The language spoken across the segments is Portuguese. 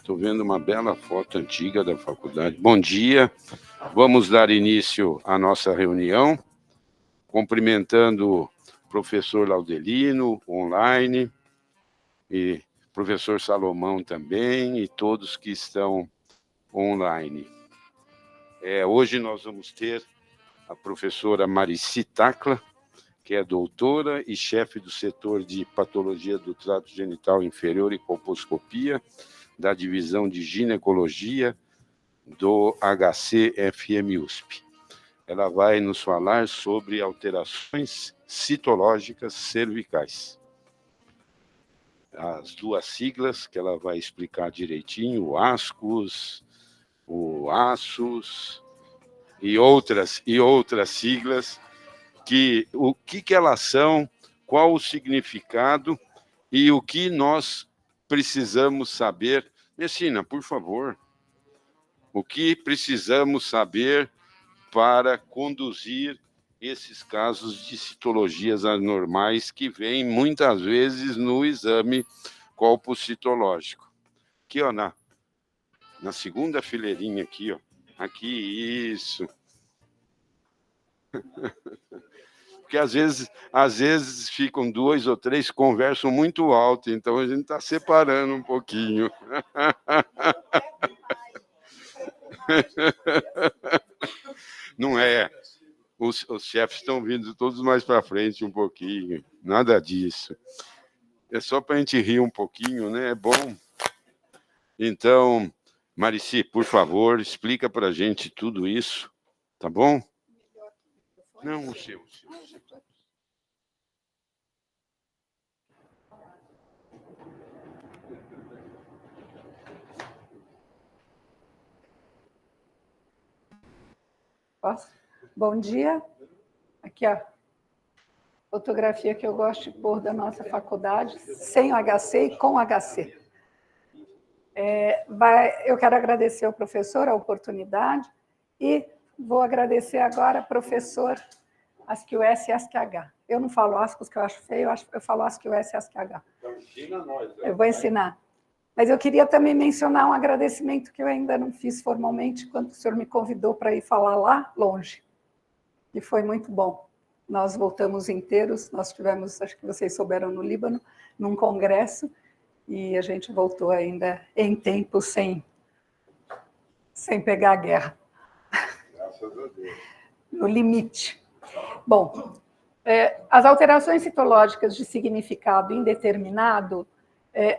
Estou vendo uma bela foto antiga da faculdade. Bom dia, vamos dar início à nossa reunião, cumprimentando o professor Laudelino, online, e professor Salomão também, e todos que estão online. Hoje nós vamos ter a professora Marici Tacla, que é doutora e chefe do setor de patologia do trato genital inferior e colposcopia, da divisão de ginecologia do HCFM USP. Ela vai nos falar sobre alterações citológicas cervicais. As duas siglas que ela vai explicar direitinho, o ASCUS, o ASUS e outras siglas, o que elas são, qual o significado e o que nós precisamos saber. Messina, por favor. O que precisamos saber para conduzir esses casos de citologias anormais que vêm muitas vezes no exame colpocitológico. Aqui, ó, na segunda fileirinha aqui, ó. Aqui, isso. Porque às vezes ficam 2 ou 3, conversam muito alto, então a gente está separando um pouquinho. Não é. Os chefes estão vindo todos mais para frente um pouquinho, nada disso. É só para a gente rir um pouquinho, né? É bom. Então, Marici, por favor, explica para a gente tudo isso, tá bom? Não, o seu. Posso? Bom dia. Aqui a fotografia que eu gosto de pôr da nossa faculdade, sem o HC e com HC. Eu quero agradecer ao professor a oportunidade e vou agradecer agora ao professor ASCII-US e ASCII-H. Eu não falo ASCUS, que eu acho feio, eu falo ASCII-US e ASCII-H. Então, ensina nós. Eu vou ensinar. Mas eu queria também mencionar um agradecimento que eu ainda não fiz formalmente, quando o senhor me convidou para ir falar lá longe. E foi muito bom. Nós voltamos inteiros, nós tivemos, acho que vocês souberam, no Líbano, num congresso, e a gente voltou ainda em tempo, sem pegar a guerra. Graças a Deus. No limite. Bom, as alterações citológicas de significado indeterminado,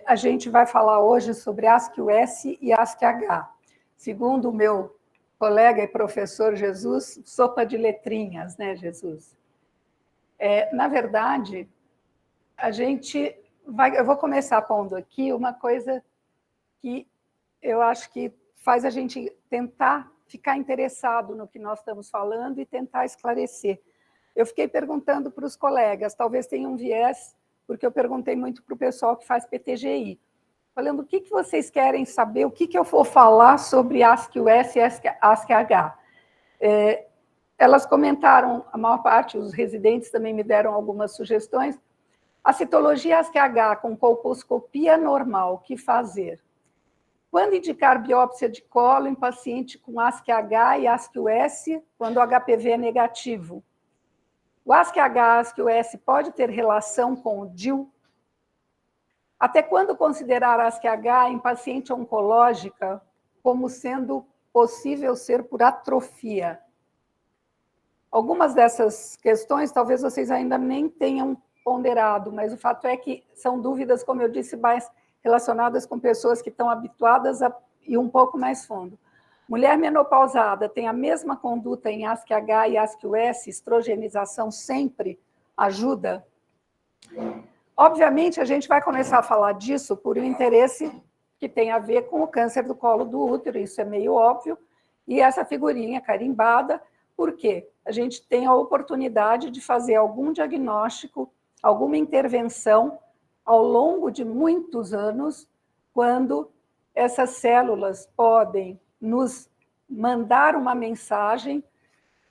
a gente vai falar hoje sobre ASCII-US e ASCII-H. Segundo o meu colega e professor Jesus, sopa de letrinhas, né, Jesus? Na verdade, eu vou começar pondo aqui uma coisa que eu acho que faz a gente tentar ficar interessado no que nós estamos falando e tentar esclarecer. Eu fiquei perguntando para os colegas, talvez tenha um viés, porque eu perguntei muito para o pessoal que faz PTGI, falando o que vocês querem saber, o que eu vou falar sobre ASCII-US e ASCII-H. Elas comentaram, a maior parte, os residentes também me deram algumas sugestões. A citologia ASCII-H com colposcopia normal, o que fazer? Quando indicar biópsia de colo em paciente com ASCII-H e ASCII-US, quando o HPV é negativo? O ASCII-H, ASCII-US pode ter relação com o DIL? Até quando considerar ASCII-H em paciente oncológica como sendo possível ser por atrofia? Algumas dessas questões talvez vocês ainda nem tenham ponderado, mas o fato é que são dúvidas, como eu disse, mais relacionadas com pessoas que estão habituadas a ir um pouco mais fundo. Mulher menopausada tem a mesma conduta em ASCII-H e ASCII-US, estrogenização sempre ajuda? Obviamente, a gente vai começar a falar disso por um interesse que tem a ver com o câncer do colo do útero, isso é meio óbvio, e essa figurinha carimbada, porque a gente tem a oportunidade de fazer algum diagnóstico, alguma intervenção ao longo de muitos anos, quando essas células podem nos mandar uma mensagem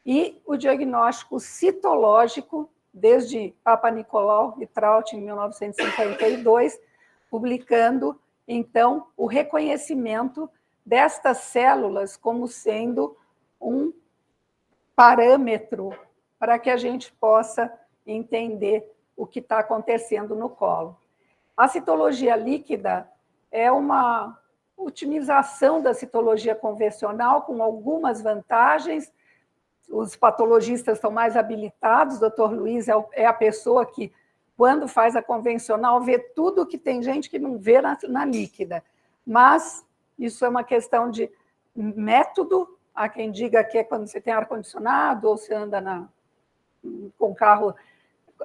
e o diagnóstico citológico, desde Papa Nicolau e Traut, em 1952, publicando então, o reconhecimento destas células como sendo um parâmetro para que a gente possa entender o que está acontecendo no colo. A citologia líquida é uma otimização da citologia convencional com algumas vantagens. Os patologistas estão mais habilitados, o Dr. Luiz é a pessoa que, quando faz a convencional, vê tudo que tem gente que não vê na líquida. Mas isso é uma questão de método. Há quem diga que é quando você tem ar-condicionado ou você anda com o carro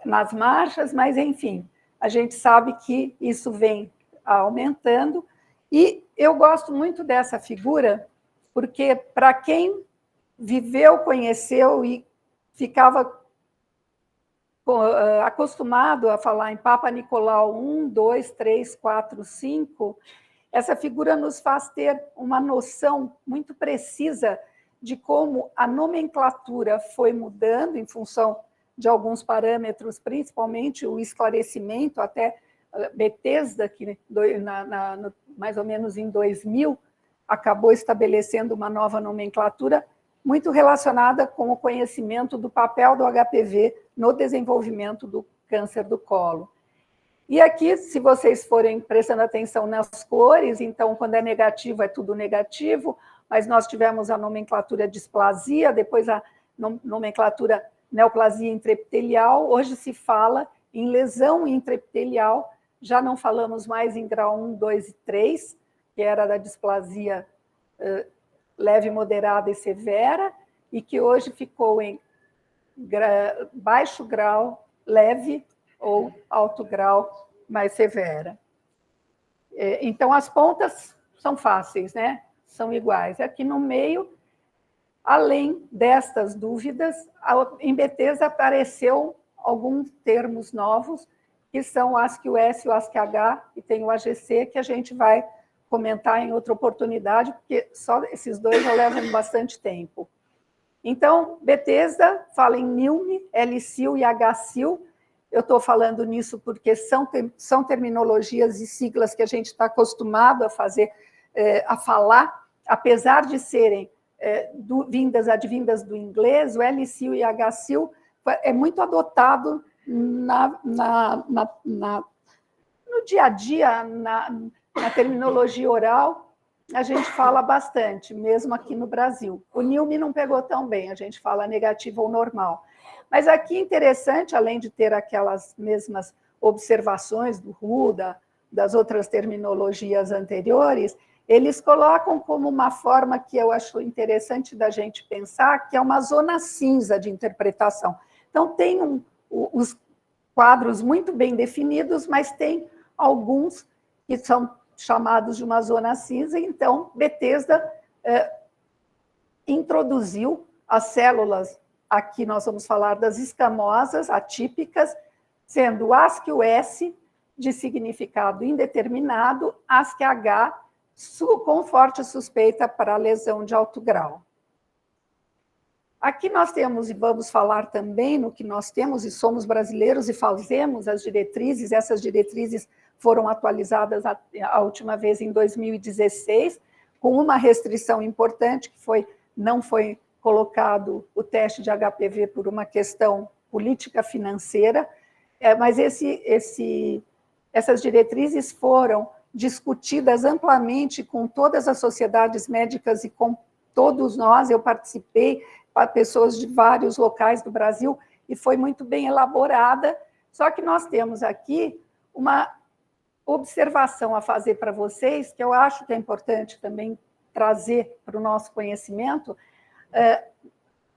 nas marchas, mas, enfim, a gente sabe que isso vem aumentando. E eu gosto muito dessa figura, porque, para quem viveu, conheceu e ficava acostumado a falar em Papa Nicolau 1, 2, 3, 4, 5, essa figura nos faz ter uma noção muito precisa de como a nomenclatura foi mudando em função de alguns parâmetros, principalmente o esclarecimento, até Bethesda, que mais ou menos em 2000, acabou estabelecendo uma nova nomenclatura muito relacionada com o conhecimento do papel do HPV no desenvolvimento do câncer do colo. E aqui, se vocês forem prestando atenção nas cores, então, quando é negativo, é tudo negativo, mas nós tivemos a nomenclatura displasia, depois a nomenclatura neoplasia intraepitelial, hoje se fala em lesão intraepitelial, já não falamos mais em grau 1, 2 e 3, que era da displasia leve, moderada e severa, e que hoje ficou em baixo grau, leve ou alto grau, mais severa. Então, as pontas são fáceis, né? São iguais. Aqui no meio, além destas dúvidas, em Bethesda apareceu alguns termos novos, que são o ASCII-US e o ASCII-H, e tem o AGC, que a gente vai comentar em outra oportunidade, porque só esses dois já levam bastante tempo. Então, Bethesda fala em NILM, L-Sil e H-Sil. Eu estou falando nisso porque são terminologias e siglas que a gente está acostumado a falar, apesar de serem advindas do inglês, o L-Sil e H-Sil é muito adotado no dia a dia, na terminologia oral, a gente fala bastante, mesmo aqui no Brasil. O NILM não pegou tão bem, a gente fala negativo ou normal. Mas aqui interessante, além de ter aquelas mesmas observações do Ruda, das outras terminologias anteriores, eles colocam como uma forma que eu acho interessante da gente pensar, que é uma zona cinza de interpretação. Então, tem os quadros muito bem definidos, mas tem alguns que são chamados de uma zona cinza. Então, Bethesda introduziu as células, aqui nós vamos falar das escamosas atípicas, sendo ASCII-US, de significado indeterminado, ASCII-H, com forte suspeita para lesão de alto grau. Aqui nós temos, e vamos falar também no que nós temos, e somos brasileiros e fazemos as diretrizes, essas diretrizes foram atualizadas a última vez em 2016, com uma restrição importante, que não foi colocado o teste de HPV por uma questão política financeira, mas essas diretrizes foram discutidas amplamente com todas as sociedades médicas e com todos nós. Eu participei, pessoas de vários locais do Brasil, e foi muito bem elaborada, só que nós temos aqui uma observação a fazer para vocês, que eu acho que é importante também trazer para o nosso conhecimento.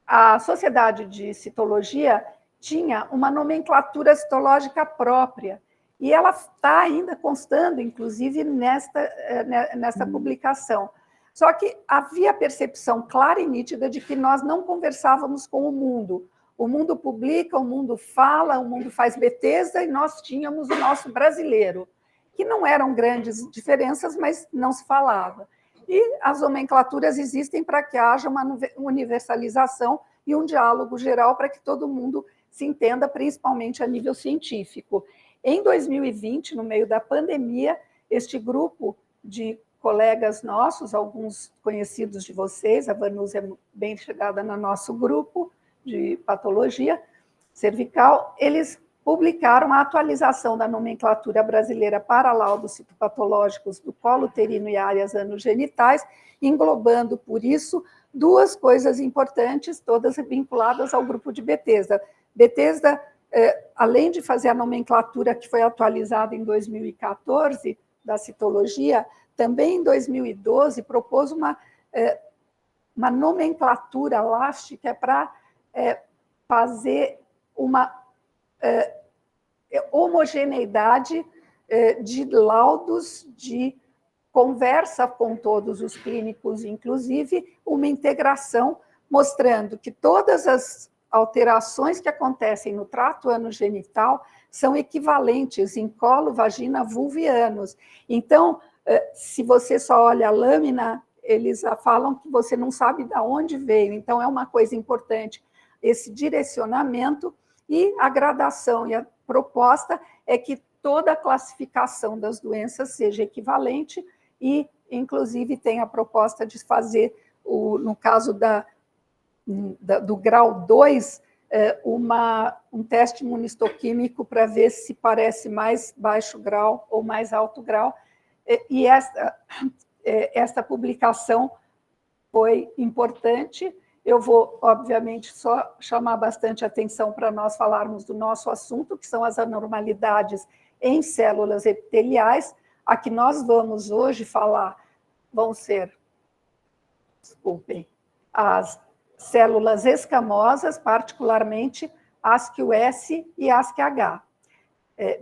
A Sociedade de Citologia tinha uma nomenclatura citológica própria, e ela está ainda constando, inclusive, nesta publicação. Só que havia a percepção clara e nítida de que nós não conversávamos com o mundo. O mundo publica, o mundo fala, o mundo faz Bethesda, e nós tínhamos o nosso brasileiro, que não eram grandes diferenças, mas não se falava. E as nomenclaturas existem para que haja uma universalização e um diálogo geral para que todo mundo se entenda, principalmente a nível científico. Em 2020, no meio da pandemia, este grupo de colegas nossos, alguns conhecidos de vocês, a Vanusa é bem chegada no nosso grupo de patologia cervical, eles publicaram a atualização da nomenclatura brasileira para laudos citopatológicos do colo uterino e áreas anogenitais, englobando, por isso, duas coisas importantes, todas vinculadas ao grupo de Bethesda. Bethesda, além de fazer a nomenclatura que foi atualizada em 2014, da citologia, também em 2012 propôs uma nomenclatura elástica para fazer uma homogeneidade de laudos, de conversa com todos os clínicos, inclusive uma integração, mostrando que todas as alterações que acontecem no trato anogenital são equivalentes em colo, vagina, vulva e ânus. Então, se você só olha a lâmina, eles falam que você não sabe de onde veio. Então, é uma coisa importante esse direcionamento e a gradação. E a proposta é que toda a classificação das doenças seja equivalente e, inclusive, tem a proposta de fazer, no caso do grau 2, um teste imunistoquímico para ver se parece mais baixo grau ou mais alto grau. E esta publicação foi importante. Eu vou, obviamente, só chamar bastante atenção para nós falarmos do nosso assunto, que são as anormalidades em células epiteliais. A que nós vamos hoje falar vão ser, desculpem, as células escamosas, particularmente ASCII-S e ASCII-H.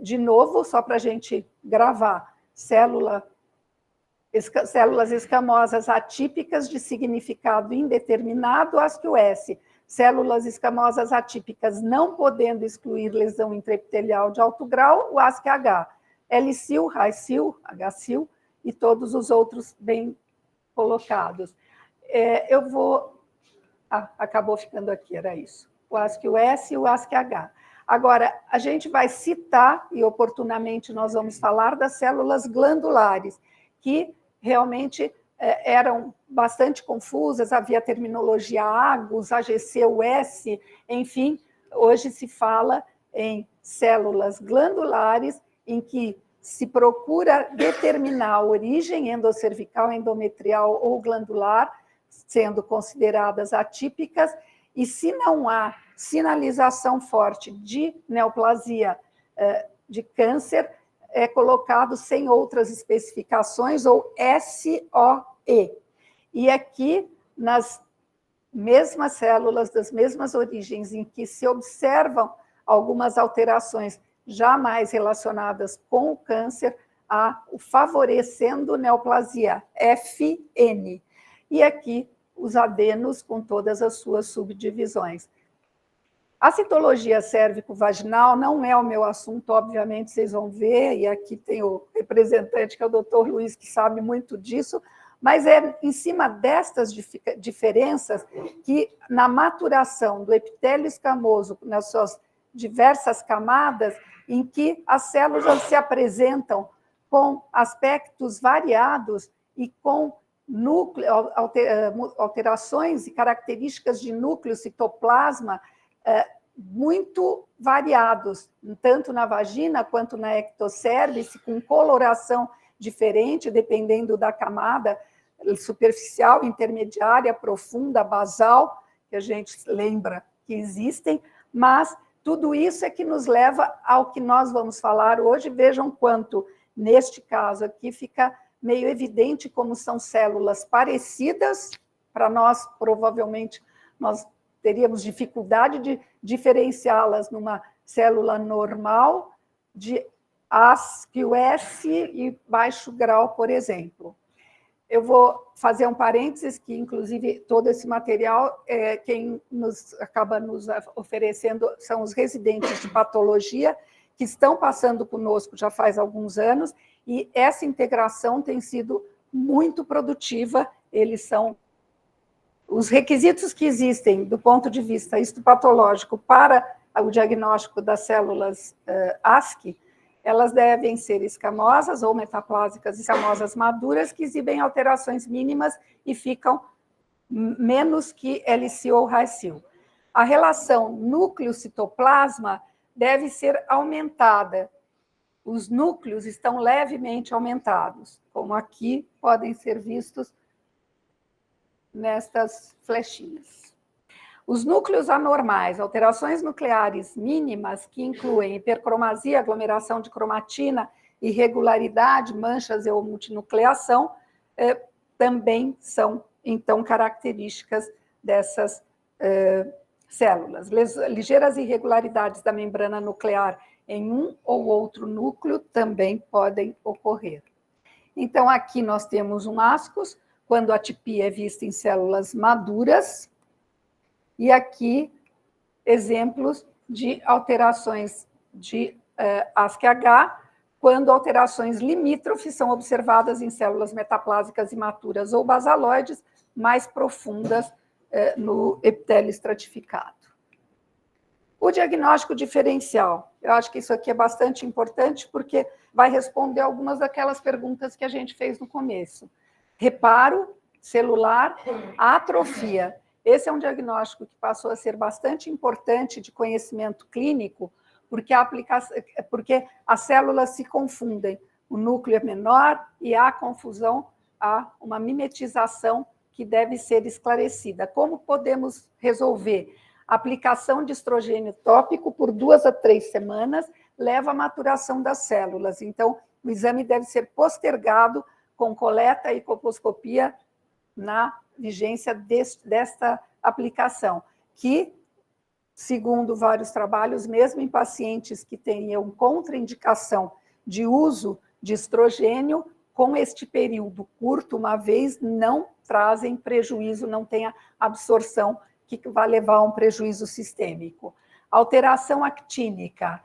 De novo, só para a gente gravar, células escamosas atípicas de significado indeterminado, ASCII-S. Células escamosas atípicas não podendo excluir lesão intraepitelial de alto grau, o ASCII-H. L-Sil, Hi-Sil, H-Sil e todos os outros bem colocados. Eu vou... acabou ficando aqui, era isso. O ASCII-S e o ASCII-H. Agora, a gente vai citar, e oportunamente nós vamos falar, das células glandulares, que realmente eram bastante confusas, havia terminologia AGUS, AGC-US, enfim, hoje se fala em células glandulares, em que se procura determinar a origem endoscervical, endometrial ou glandular, sendo consideradas atípicas, e se não há sinalização forte de neoplasia de câncer, é colocado sem outras especificações, ou SOE. E aqui, nas mesmas células, das mesmas origens, em que se observam algumas alterações jamais relacionadas com o câncer, há o favorecendo neoplasia, FN. E aqui, os adenos com todas as suas subdivisões. A citologia cérvico-vaginal não é o meu assunto, obviamente, vocês vão ver, e aqui tem o representante, que é o doutor Luiz, que sabe muito disso, mas é em cima destas diferenças que, na maturação do epitélio escamoso, nas suas diversas camadas, em que as células se apresentam com aspectos variados e com alterações e características de núcleo, citoplasma, muito variados, tanto na vagina quanto na ectocérvice, com coloração diferente, dependendo da camada superficial, intermediária, profunda, basal, que a gente lembra que existem, mas tudo isso é que nos leva ao que nós vamos falar hoje. Vejam quanto, neste caso aqui, fica meio evidente como são células parecidas. Para nós, provavelmente, nós teríamos dificuldade de diferenciá-las numa célula normal de ASCII-S e baixo grau, por exemplo. Eu vou fazer um parênteses, que, inclusive, todo esse material, quem acaba nos oferecendo são os residentes de patologia, que estão passando conosco já faz alguns anos, e essa integração tem sido muito produtiva. Eles são os requisitos que existem do ponto de vista histopatológico para o diagnóstico das células ASCII, Elas devem ser escamosas ou metaplásicas escamosas maduras que exibem alterações mínimas e ficam menos que LC ou RACIL. A relação núcleo-citoplasma deve ser aumentada. Os núcleos estão levemente aumentados, como aqui podem ser vistos nestas flechinhas. Os núcleos anormais, alterações nucleares mínimas, que incluem hipercromasia, aglomeração de cromatina, irregularidade, manchas ou multinucleação, também são, então, características dessas células. Ligeiras irregularidades da membrana nuclear em um ou outro núcleo também podem ocorrer. Então, aqui nós temos um ascos, quando a atipia é vista em células maduras, e aqui exemplos de alterações de ASCH, quando alterações limítrofes são observadas em células metaplásicas imaturas ou basaloides mais profundas no epitélio estratificado. O diagnóstico diferencial, eu acho que isso aqui é bastante importante, porque vai responder algumas daquelas perguntas que a gente fez no começo. Reparo celular, atrofia. Esse é um diagnóstico que passou a ser bastante importante de conhecimento clínico, porque as células se confundem, o núcleo é menor e há confusão, há uma mimetização que deve ser esclarecida. Como podemos resolver? A aplicação de estrogênio tópico por 2 a 3 semanas leva à maturação das células. Então, o exame deve ser postergado com coleta e colposcopia na vigência desta aplicação, que, segundo vários trabalhos, mesmo em pacientes que tenham contraindicação de uso de estrogênio, com este período curto, uma vez, não trazem prejuízo, não tem a absorção que vai levar a um prejuízo sistêmico. Alteração actínica,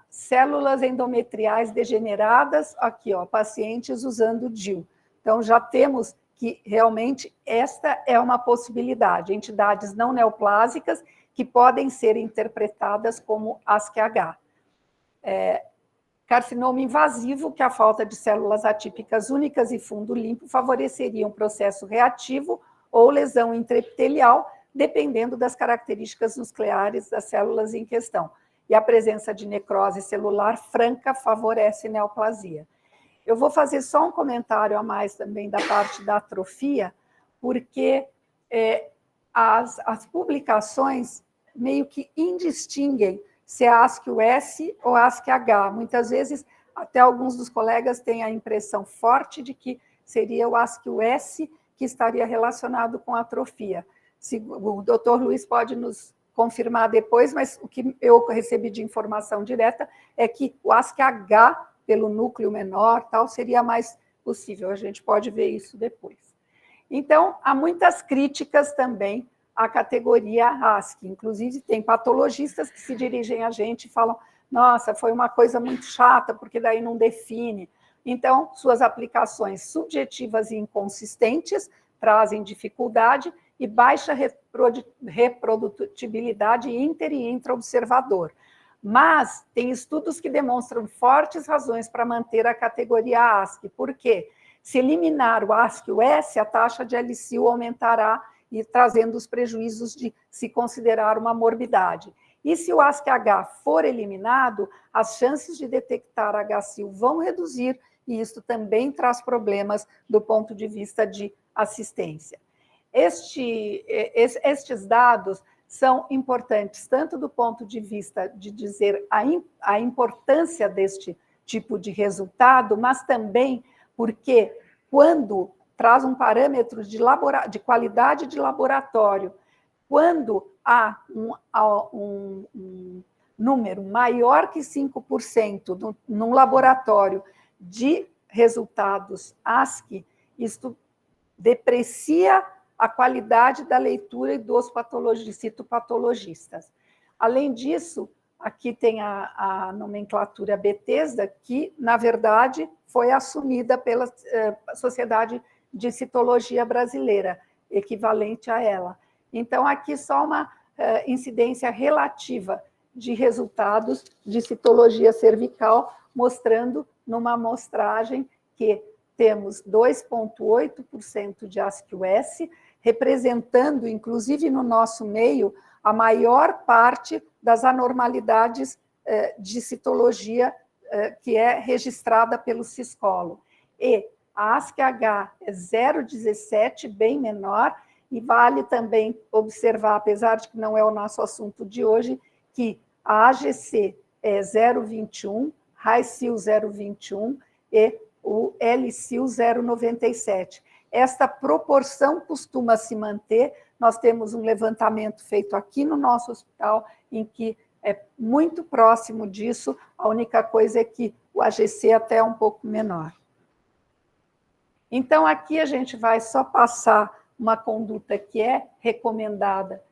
células endometriais degeneradas, aqui, ó, pacientes usando DIU. Então, já temos que realmente esta é uma possibilidade, entidades não neoplásicas que podem ser interpretadas como ASCH. Carcinoma invasivo, que a falta de células atípicas únicas e fundo limpo favoreceria um processo reativo ou lesão intraepitelial, dependendo das características nucleares das células em questão. E a presença de necrose celular franca favorece neoplasia. Eu vou fazer só um comentário a mais também da parte da atrofia, porque as publicações meio que indistinguem se é ASCII-US ou ASCII-H. Muitas vezes, até alguns dos colegas têm a impressão forte de que seria o ASCII-US que estaria relacionado com atrofia. O doutor Luiz pode nos confirmar depois, mas o que eu recebi de informação direta é que o ASCII-H, pelo núcleo menor, tal, seria mais possível. A gente pode ver isso depois. Então, há muitas críticas também à categoria ASCII. Inclusive, tem patologistas que se dirigem a gente e falam: nossa, foi uma coisa muito chata, porque daí não define. Então, suas aplicações subjetivas e inconsistentes trazem dificuldade e baixa reprodutibilidade inter e intra-observador. Mas tem estudos que demonstram fortes razões para manter a categoria ASCII. Por quê? Se eliminar o ASCII-US, a taxa de LCU aumentará e trazendo os prejuízos de se considerar uma morbidade. E se o ASCII-H for eliminado, as chances de detectar HCIL vão reduzir, e isso também traz problemas do ponto de vista de assistência. Estes dados são importantes, tanto do ponto de vista de dizer a importância deste tipo de resultado, mas também porque, quando traz um parâmetro de qualidade de laboratório, quando há um número maior que 5% num laboratório de resultados ASCII, isto deprecia a qualidade da leitura dos citopatologistas. Além disso, aqui tem a nomenclatura Bethesda, que, na verdade, foi assumida pela Sociedade de Citologia Brasileira, equivalente a ela. Então, aqui só uma incidência relativa de resultados de citologia cervical, mostrando numa amostragem que temos 2,8% de ASCII-S, representando, inclusive no nosso meio, a maior parte das anormalidades de citologia que é registrada pelo Ciscolo. E a ASCII-H é 0,17, bem menor, e vale também observar, apesar de que não é o nosso assunto de hoje, que a AGC é 0,21, HiCil 0,21 e o LCil 0,97. Esta proporção costuma se manter. Nós temos um levantamento feito aqui no nosso hospital, em que é muito próximo disso, a única coisa é que o AGC até é um pouco menor. Então, aqui a gente vai só passar uma conduta que é recomendada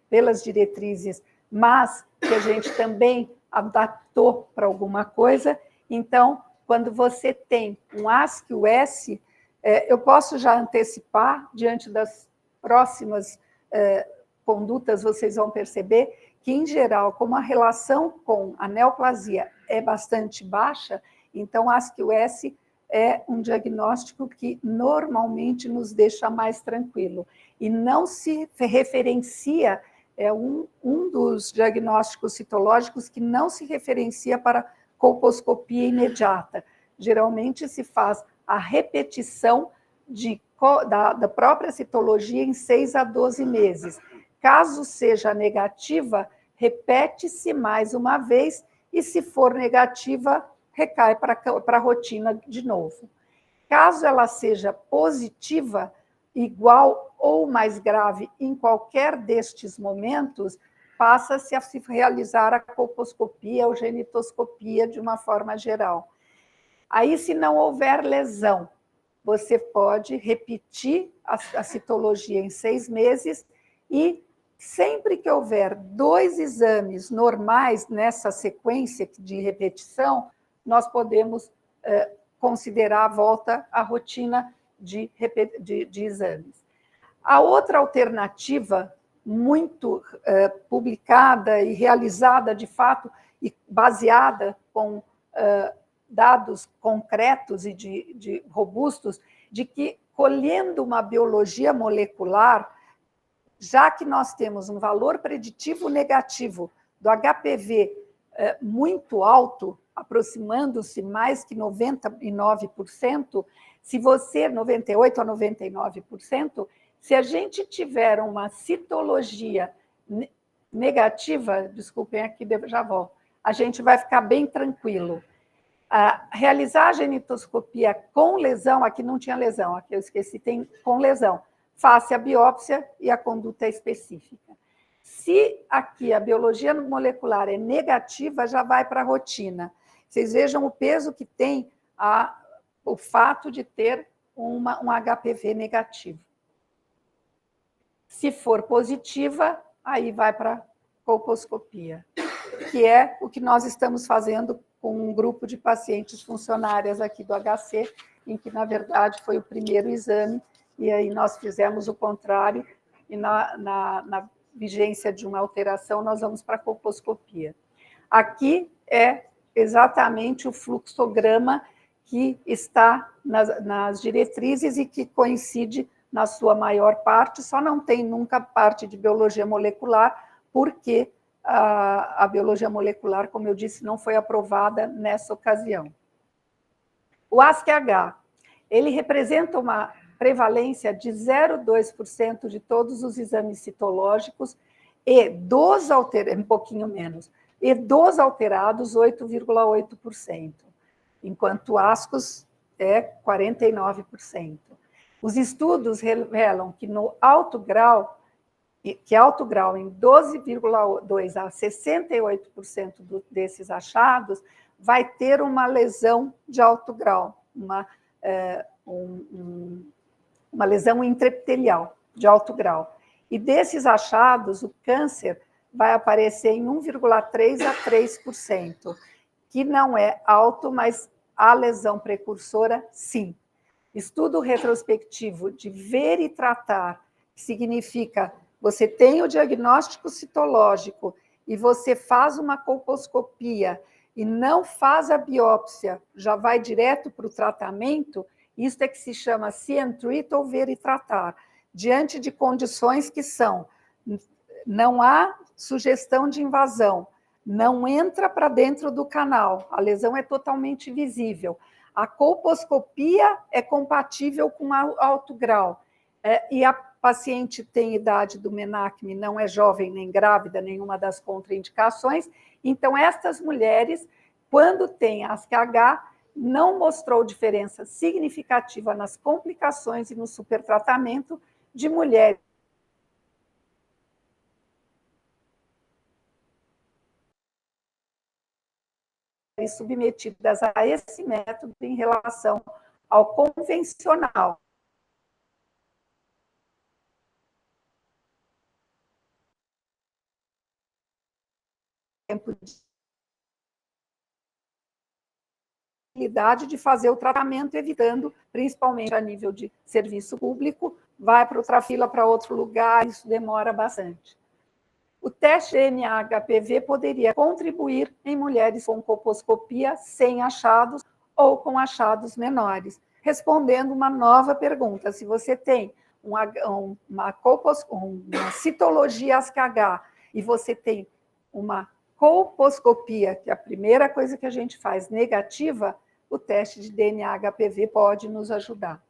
pelas diretrizes, mas que a gente também adaptou para alguma coisa. Então, quando você tem um ASCII-S, eu posso já antecipar, diante das próximas condutas, vocês vão perceber que, em geral, como a relação com a neoplasia é bastante baixa, então ASCII-S é um diagnóstico que normalmente nos deixa mais tranquilo. E não se referencia, é um dos diagnósticos citológicos que não se referencia para colposcopia imediata. Geralmente se faz a repetição da própria citologia em 6 a 12 meses. Caso seja negativa, repete-se mais uma vez, e se for negativa, recai para a rotina de novo. Caso ela seja positiva, igual ou mais grave em qualquer destes momentos, passa-se a se realizar a colposcopia ou genitoscopia de uma forma geral. Aí, se não houver lesão, você pode repetir a citologia em 6 meses e, sempre que houver 2 exames normais nessa sequência de repetição, nós podemos considerar a volta à rotina de exames. A outra alternativa, muito publicada e realizada de fato, e baseada com dados concretos e robustos, de que, colhendo uma biologia molecular, já que nós temos um valor preditivo negativo do HPV muito alto, aproximando-se mais que 99%, se você, 98% a 99%, se a gente tiver uma citologia negativa, desculpem aqui, já volto, a gente vai ficar bem tranquilo. Realizar a genitoscopia com lesão, aqui não tinha lesão, aqui eu esqueci, tem com lesão, faça a biópsia e a conduta é específica. Se aqui a biologia molecular é negativa, já vai para a rotina. Vocês vejam o peso que tem o fato de ter um HPV negativo. Se for positiva, aí vai para a colposcopia, que é o que nós estamos fazendo com um grupo de pacientes funcionárias aqui do HC, em que, na verdade, foi o primeiro exame, e aí nós fizemos o contrário, e na vigência de uma alteração, nós vamos para a colposcopia. Aqui é exatamente o fluxograma que está nas diretrizes e que coincide na sua maior parte, só não tem nunca parte de biologia molecular, porque a biologia molecular, como eu disse, não foi aprovada nessa ocasião. O ASCII-H, ele representa uma prevalência de 0,2% de todos os exames citológicos e um pouquinho menos, e dos alterados, 8,8%, enquanto o ASCOS é 49%. Os estudos revelam que no alto grau, em 12,2% a 68% desses achados, vai ter uma lesão de alto grau, uma lesão intraepitelial de alto grau. E desses achados, o câncer vai aparecer em 1,3% a 3%, que não é alto, mas a lesão precursora, sim. Estudo retrospectivo de ver e tratar, que significa você tem o diagnóstico citológico e você faz uma colposcopia e não faz a biópsia, já vai direto para o tratamento, isso é que se chama see and treat ou ver e tratar, diante de condições que são, não há sugestão de invasão, não entra para dentro do canal, a lesão é totalmente visível. A colposcopia é compatível com alto grau, e a paciente tem idade do menacme, não é jovem nem grávida, nenhuma das contraindicações, então estas mulheres, quando têm ASCH, não mostrou diferença significativa nas complicações e no supertratamento de mulheres submetidas a esse método em relação ao convencional. Tempo de fazer o tratamento, evitando, principalmente a nível de serviço público, vai para outra fila, para outro lugar, isso demora bastante. O teste DNA-HPV poderia contribuir em mulheres com colposcopia sem achados ou com achados menores, respondendo uma nova pergunta. Se você tem uma citologia ASCH e você tem uma colposcopia, que é a primeira coisa que a gente faz, negativa, o teste de DNA-HPV pode nos ajudar.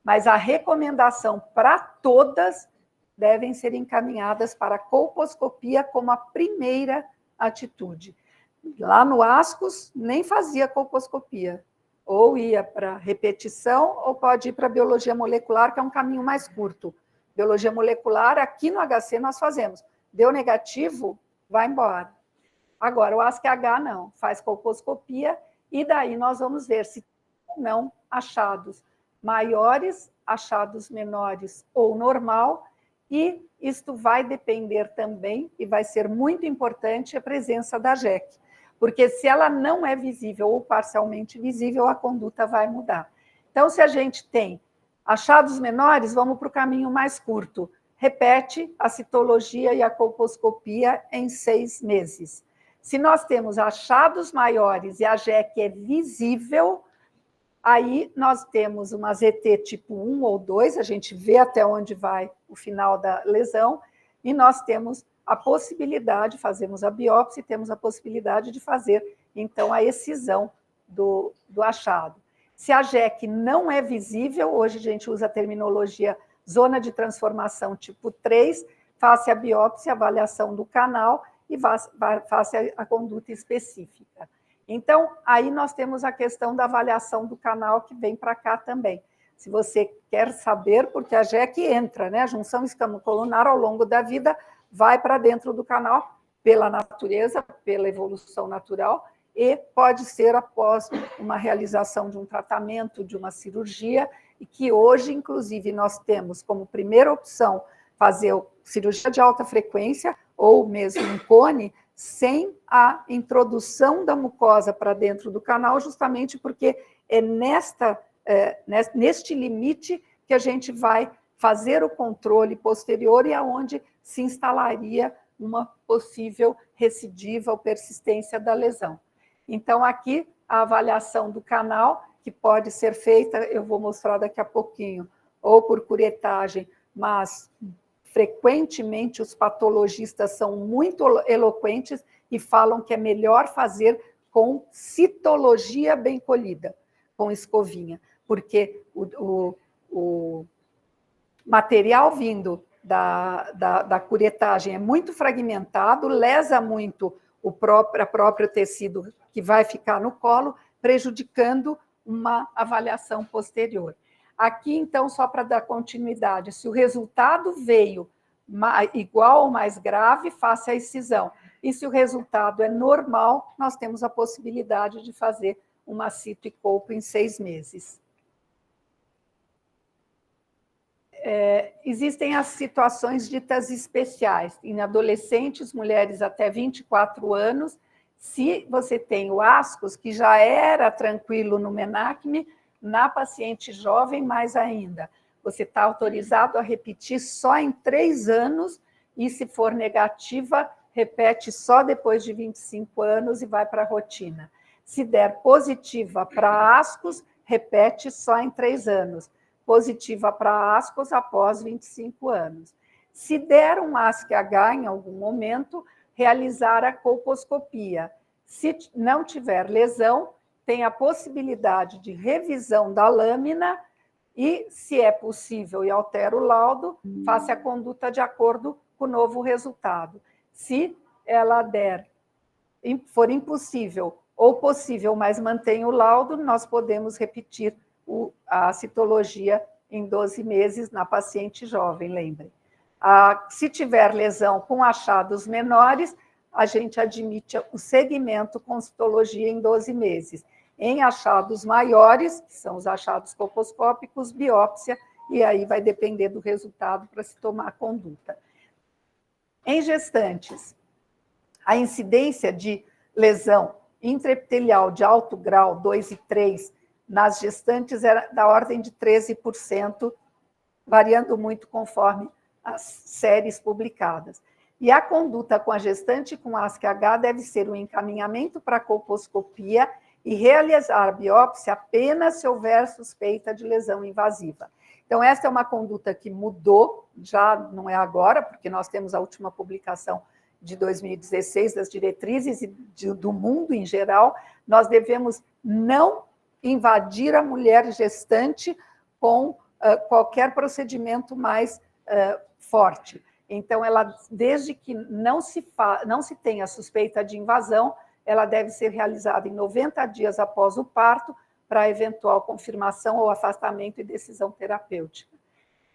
Mas a recomendação para todas devem ser encaminhadas para a colposcopia como a primeira atitude. Lá no ASCOS, nem fazia colposcopia, ou ia para repetição, ou pode ir para biologia molecular, que é um caminho mais curto. Biologia molecular, aqui no HC nós fazemos. Deu negativo, vai embora. Agora, o ASCH não, faz colposcopia, e daí nós vamos ver se não achados maiores, achados menores ou normal, e isto vai depender também, e vai ser muito importante, a presença da JEC, porque se ela não é visível ou parcialmente visível, a conduta vai mudar. Então, se a gente tem achados menores, vamos para o caminho mais curto. Repete a citologia e a colposcopia em 6 meses. Se nós temos achados maiores e a JEC é visível, aí nós temos uma ZT tipo 1 ou 2, a gente vê até onde vai o final da lesão, e nós temos a possibilidade, fazemos a biópsia e temos a possibilidade de fazer, então, a excisão do achado. Se a JEC não é visível, hoje a gente usa a terminologia zona de transformação tipo 3, faça a biópsia, a avaliação do canal e faça a conduta específica. Então, aí nós temos a questão da avaliação do canal, que vem para cá também. Se você quer saber, porque a JEC entra, né? A junção escamocolunar ao longo da vida vai para dentro do canal, pela natureza, pela evolução natural, e pode ser após uma realização de um tratamento, de uma cirurgia, e que hoje, inclusive, nós temos como primeira opção fazer cirurgia de alta frequência, ou mesmo um cone, sem a introdução da mucosa para dentro do canal, justamente porque é neste limite que a gente vai fazer o controle posterior e aonde se instalaria uma possível recidiva ou persistência da lesão. Então, aqui, a avaliação do canal, que pode ser feita, eu vou mostrar daqui a pouquinho, ou por curetagem, mas frequentemente os patologistas são muito eloquentes e falam que é melhor fazer com citologia bem colhida, com escovinha, porque o material vindo da curetagem é muito fragmentado, lesa muito o próprio tecido que vai ficar no colo, prejudicando uma avaliação posterior. Aqui, então, só para dar continuidade, se o resultado veio igual ou mais grave, faça a excisão. E se o resultado é normal, nós temos a possibilidade de fazer uma cito e colpo em 6 meses. Existem as situações ditas especiais. Em adolescentes, mulheres até 24 anos, se você tem o ASCOS, que já era tranquilo no menacme, na paciente jovem, mais ainda. Você está autorizado a repetir só em 3 anos, e se for negativa, repete só depois de 25 anos e vai para a rotina. Se der positiva para ascos, repete só em 3 anos. Positiva para ascos após 25 anos. Se der um ASC-H em algum momento, realizar a colposcopia. Se não tiver lesão, tem a possibilidade de revisão da lâmina e, se é possível e altera o laudo, faça a conduta de acordo com o novo resultado. Se ela for impossível ou possível, mas mantém o laudo, nós podemos repetir a citologia em 12 meses na paciente jovem, lembrem. Se tiver lesão com achados menores, a gente admite o segmento com citologia em 12 meses. Em achados maiores, que são os achados colposcópicos, biópsia, e aí vai depender do resultado para se tomar a conduta. Em gestantes, a incidência de lesão intraepitelial de alto grau 2 e 3 nas gestantes era da ordem de 13%, variando muito conforme as séries publicadas. E a conduta com a gestante com ASC-H deve ser um encaminhamento para a colposcopia e realizar a biópsia apenas se houver suspeita de lesão invasiva. Então, essa é uma conduta que mudou, já não é agora, porque nós temos a última publicação de 2016 das diretrizes e do mundo em geral. Nós devemos não invadir a mulher gestante com qualquer procedimento mais forte. Então, ela, desde que não se tenha suspeita de invasão, ela deve ser realizada em 90 dias após o parto, para eventual confirmação ou afastamento e decisão terapêutica.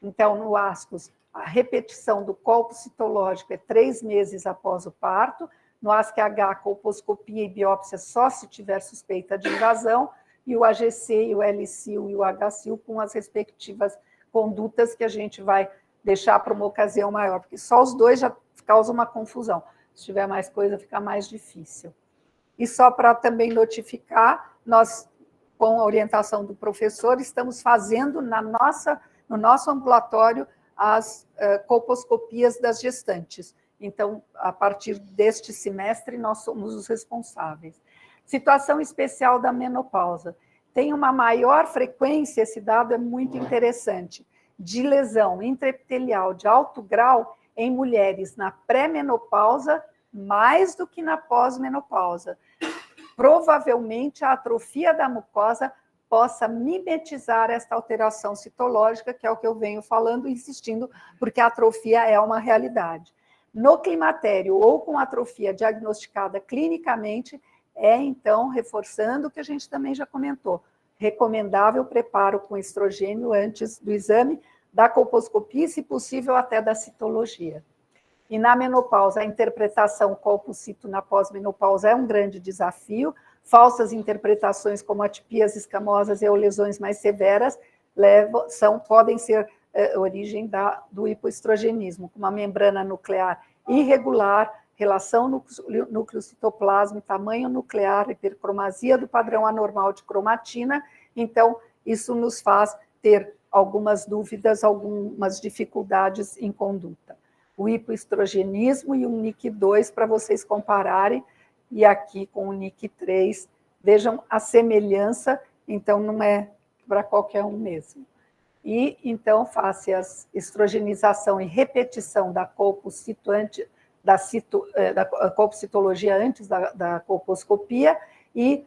Então, no ASCOS, a repetição do colpo citológico é 3 meses após o parto, no ASC-H, colposcopia e biópsia só se tiver suspeita de invasão, e o AGC, e o LCIL e o HCIL com as respectivas condutas que a gente vai deixar para uma ocasião maior, porque só os dois já causam uma confusão. Se tiver mais coisa, fica mais difícil. E só para também notificar, nós, com a orientação do professor, estamos fazendo no nosso ambulatório as colposcopias das gestantes. Então, a partir deste semestre, nós somos os responsáveis. Situação especial da menopausa. Tem uma maior frequência, esse dado é muito interessante, de lesão intraepitelial de alto grau em mulheres na pré-menopausa, mais do que na pós-menopausa. Provavelmente, a atrofia da mucosa possa mimetizar esta alteração citológica, que é o que eu venho falando e insistindo, porque a atrofia é uma realidade. No climatério ou com atrofia diagnosticada clinicamente, então, reforçando o que a gente também já comentou, recomendável preparo com estrogênio antes do exame, da colposcopia e, se possível, até da citologia. E na menopausa, a interpretação colpo-cito na pós-menopausa é um grande desafio. Falsas interpretações como atipias escamosas e ou lesões mais severas podem ser origem do hipoestrogenismo, com uma membrana nuclear irregular, relação núcleo-citoplasma, tamanho nuclear, hipercromasia do padrão anormal de cromatina. Então, isso nos faz ter algumas dúvidas, algumas dificuldades em conduta. O hipoestrogenismo e o NIC2 para vocês compararem, e aqui com o NIC3, vejam a semelhança, então não é para qualquer um mesmo. E então faça a estrogenização e repetição da colpocito da colpocitologia antes da colposcopia e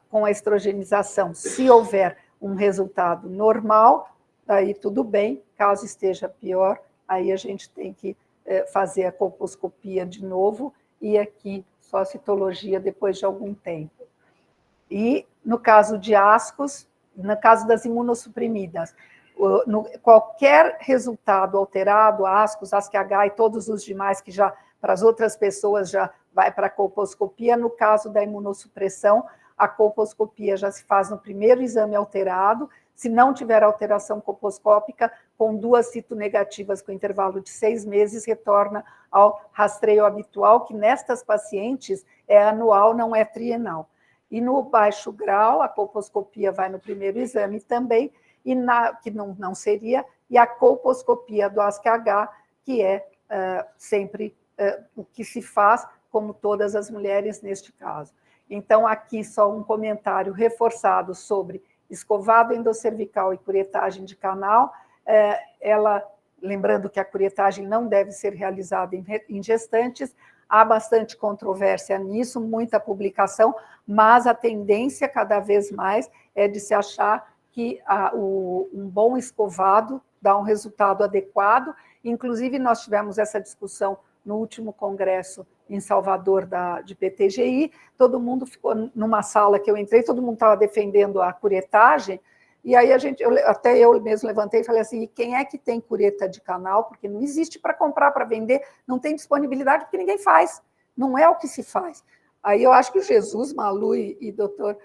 com a estrogenização, se houver um resultado normal, aí tudo bem, caso esteja pior, aí a gente tem que fazer a colposcopia de novo e aqui só a citologia depois de algum tempo. E no caso de ascos, no caso das imunossuprimidas, qualquer resultado alterado, ascos, ASC-H e todos os demais que já, para as outras pessoas, já vai para a colposcopia, no caso da imunossupressão, a colposcopia já se faz no primeiro exame alterado, se não tiver alteração colposcópica, com 2 citonegativas com intervalo de 6 meses, retorna ao rastreio habitual, que nestas pacientes é anual, não é trienal. E no baixo grau, a colposcopia vai no primeiro exame também, que não seria, e a colposcopia do ASC-H, que é sempre o que se faz, como todas as mulheres neste caso. Então, aqui só um comentário reforçado sobre escovado endocervical e curetagem de canal. Lembrando que a curetagem não deve ser realizada em gestantes, há bastante controvérsia nisso, muita publicação, mas a tendência cada vez mais é de se achar que um bom escovado dá um resultado adequado. Inclusive, nós tivemos essa discussão no último congresso em Salvador de PTGI, todo mundo ficou numa sala que eu entrei, todo mundo estava defendendo a curetagem, e aí até eu mesmo levantei e falei assim, e quem é que tem cureta de canal? Porque não existe para comprar, para vender, não tem disponibilidade, porque ninguém faz, não é o que se faz. Aí eu acho que o Jesus, Malu e doutor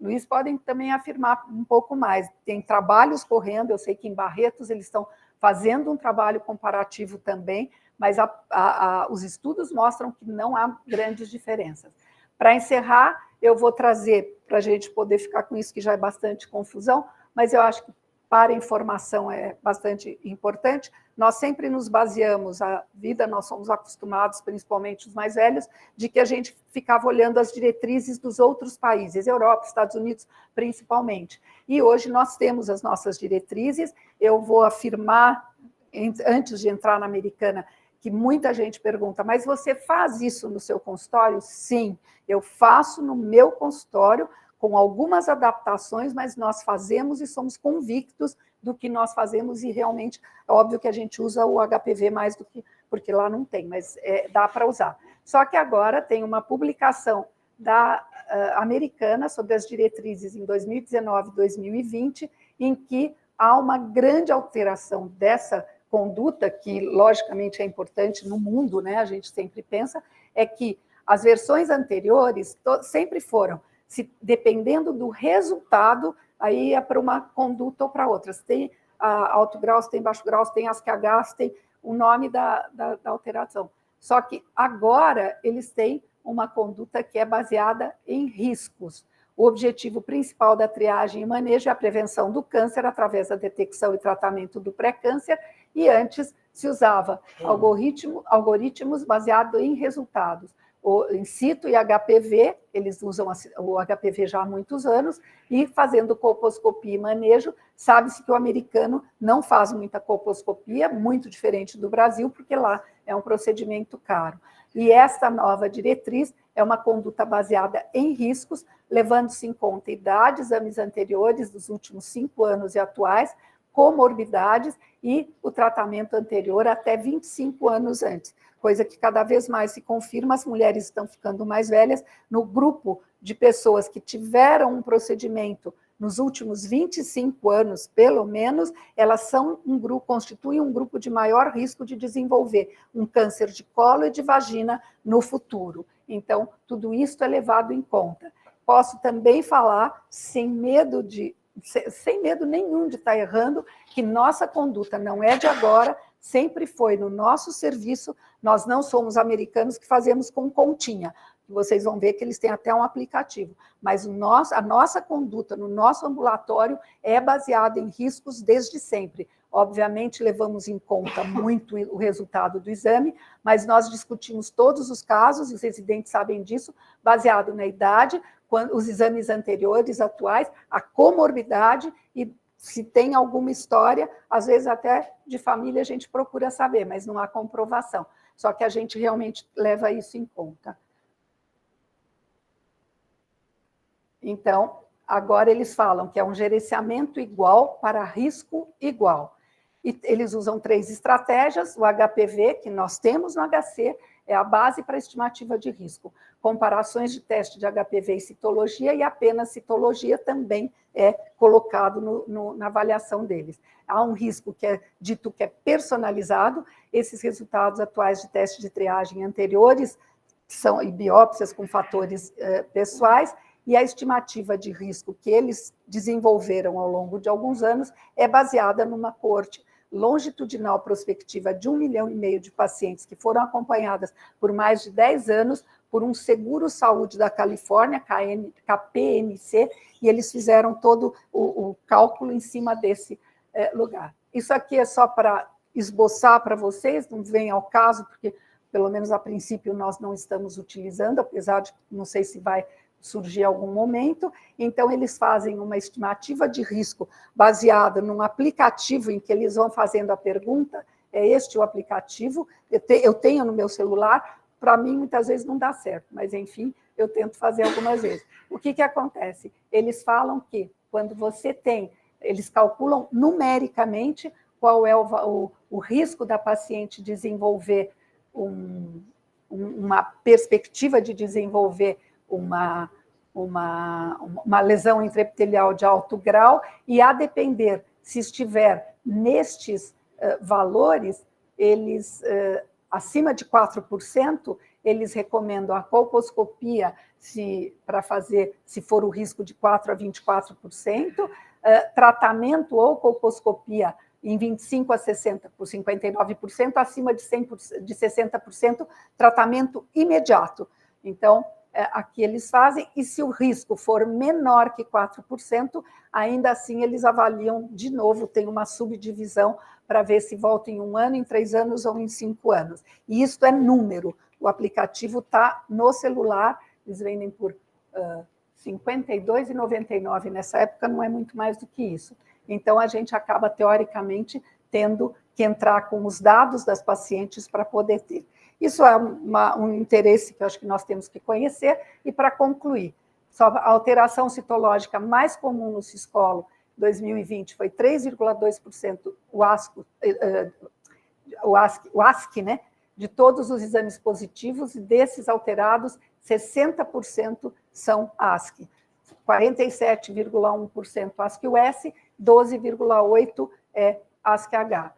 Luiz podem também afirmar um pouco mais. Tem trabalhos correndo, eu sei que em Barretos eles estão fazendo um trabalho comparativo também, mas os estudos mostram que não há grandes diferenças. Para encerrar, eu vou trazer, para a gente poder ficar com isso, que já é bastante confusão, mas eu acho que para informação é bastante importante. Nós sempre nos baseamos, a vida, nós somos acostumados, principalmente os mais velhos, de que a gente ficava olhando as diretrizes dos outros países, Europa, Estados Unidos, principalmente. E hoje nós temos as nossas diretrizes. Eu vou afirmar, antes de entrar na americana, que muita gente pergunta, mas você faz isso no seu consultório? Sim, eu faço no meu consultório, com algumas adaptações, mas nós fazemos e somos convictos do que nós fazemos, e realmente é óbvio que a gente usa o HPV mais do que, porque lá não tem, mas dá para usar. Só que agora tem uma publicação da americana sobre as diretrizes em 2019 e 2020, em que há uma grande alteração dessa conduta, que logicamente é importante no mundo, né? A gente sempre pensa, é que as versões anteriores sempre foram, dependendo do resultado, aí ia para uma conduta ou para outra. Se tem alto grau, se tem baixo grau, se tem ASCH, se tem o nome da alteração. Só que agora eles têm uma conduta que é baseada em riscos. O objetivo principal da triagem e manejo é a prevenção do câncer através da detecção e tratamento do pré-câncer, e antes se usava algoritmos baseados em resultados. O in situ e HPV, eles usam o HPV já há muitos anos, e fazendo colposcopia e manejo, sabe-se que o americano não faz muita colposcopia, muito diferente do Brasil, porque lá é um procedimento caro. E esta nova diretriz é uma conduta baseada em riscos, levando-se em conta idade, exames anteriores dos últimos 5 anos e atuais, comorbidades e o tratamento anterior até 25 anos antes, coisa que cada vez mais se confirma, as mulheres estão ficando mais velhas. No grupo de pessoas que tiveram um procedimento nos últimos 25 anos, pelo menos, elas são constituem um grupo de maior risco de desenvolver um câncer de colo e de vagina no futuro. Então, tudo isso é levado em conta. Posso também falar, sem medo nenhum de estar errando, que nossa conduta não é de agora, sempre foi no nosso serviço. Nós não somos americanos que fazemos com continha. Vocês vão ver que eles têm até um aplicativo. Mas a nossa conduta no nosso ambulatório é baseada em riscos desde sempre. Obviamente, levamos em conta muito o resultado do exame, mas nós discutimos todos os casos, e os residentes sabem disso, baseado na idade, os exames anteriores, atuais, a comorbidade, e se tem alguma história, às vezes até de família a gente procura saber, mas não há comprovação. Só que a gente realmente leva isso em conta. Então, agora eles falam que é um gerenciamento igual para risco igual. E eles usam 3 estratégias: o HPV, que nós temos no HC, é a base para a estimativa de risco. Comparações de teste de HPV e citologia, e apenas citologia também é colocado na avaliação deles. Há um risco que é dito que é personalizado. Esses resultados atuais de teste de triagem anteriores são biópsias com fatores pessoais, e a estimativa de risco que eles desenvolveram ao longo de alguns anos é baseada numa coorte longitudinal prospectiva de 1,5 milhão de pacientes que foram acompanhadas por mais de 10 anos por um Seguro Saúde da Califórnia, KPMC, e eles fizeram todo o cálculo em cima desse lugar. Isso aqui é só para esboçar para vocês, não vem ao caso, porque, pelo menos a princípio, nós não estamos utilizando, apesar de não sei se vai surgir em algum momento. Então, eles fazem uma estimativa de risco baseada num aplicativo em que eles vão fazendo a pergunta, é este o aplicativo, eu tenho no meu celular, para mim, muitas vezes não dá certo, mas, enfim, eu tento fazer algumas vezes. O que acontece? Eles falam que, quando você tem, eles calculam numericamente qual é o risco da paciente desenvolver uma perspectiva de desenvolver uma lesão intraepitelial de alto grau, e a depender, se estiver nestes valores, eles, acima de 4%, eles recomendam a colposcopia para fazer, se for o risco de 4% a 24%, tratamento ou colposcopia em 25% a 60%, por 59%, acima de 60%, tratamento imediato. Então, aqui eles fazem, e se o risco for menor que 4%, ainda assim eles avaliam de novo, tem uma subdivisão para ver se volta em 1 ano, em 3 anos ou em 5 anos. E isso é número. O aplicativo está no celular, eles vendem por R$ 52,99. Nessa época não é muito mais do que isso. Então, a gente acaba, teoricamente, tendo que entrar com os dados das pacientes para poder ter. Isso é um interesse que eu acho que nós temos que conhecer. E, para concluir, só a alteração citológica mais comum no ciscolo, 2020, foi 3,2% o ASC, né, de todos os exames positivos, e desses alterados, 60% são ASC. 47,1% ASC-US, 12,8% é ASC-H.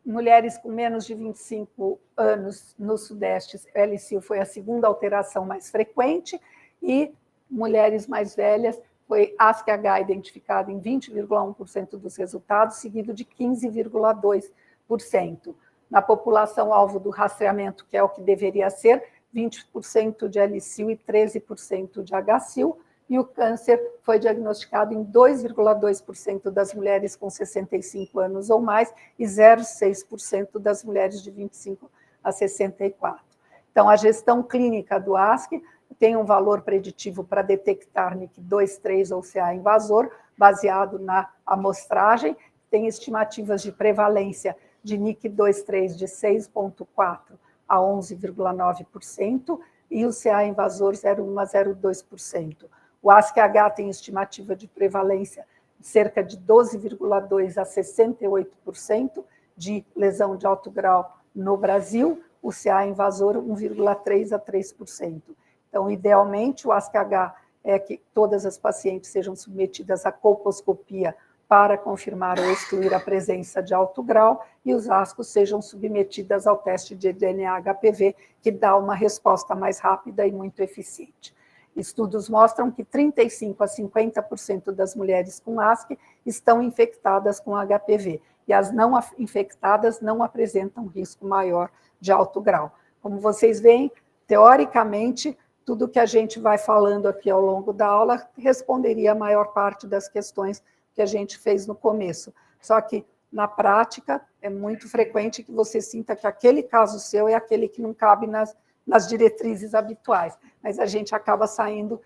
Mulheres com menos de 25 anos no Sudeste, LCU foi a segunda alteração mais frequente, e mulheres mais velhas, foi ASC-H identificado em 20,1% dos resultados, seguido de 15,2%. Na população alvo do rastreamento, que é o que deveria ser, 20% de LCU e 13% de HCU, e o câncer foi diagnosticado em 2,2% das mulheres com 65 anos ou mais e 0,6% das mulheres de 25 a 64. Então, a gestão clínica do ASC tem um valor preditivo para detectar NIC2, 3 ou CA invasor, baseado na amostragem, tem estimativas de prevalência de NIC2, 3 de 6,4% a 11,9%, e o CA invasor 0,1 a 0,2%. O ASC-H tem estimativa de prevalência de cerca de 12,2% a 68% de lesão de alto grau no Brasil, o CA invasor 1,3% a 3%. Então, idealmente, o ASC-H é que todas as pacientes sejam submetidas à colposcopia para confirmar ou excluir a presença de alto grau, e os ASCos sejam submetidas ao teste de DNA-HPV, que dá uma resposta mais rápida e muito eficiente. Estudos mostram que 35% a 50% das mulheres com ASC estão infectadas com HPV, e as não infectadas não apresentam risco maior de alto grau. Como vocês veem, teoricamente, tudo que a gente vai falando aqui ao longo da aula responderia a maior parte das questões que a gente fez no começo. Só que, na prática, é muito frequente que você sinta que aquele caso seu é aquele que não cabe nas diretrizes habituais, mas a gente acaba saindo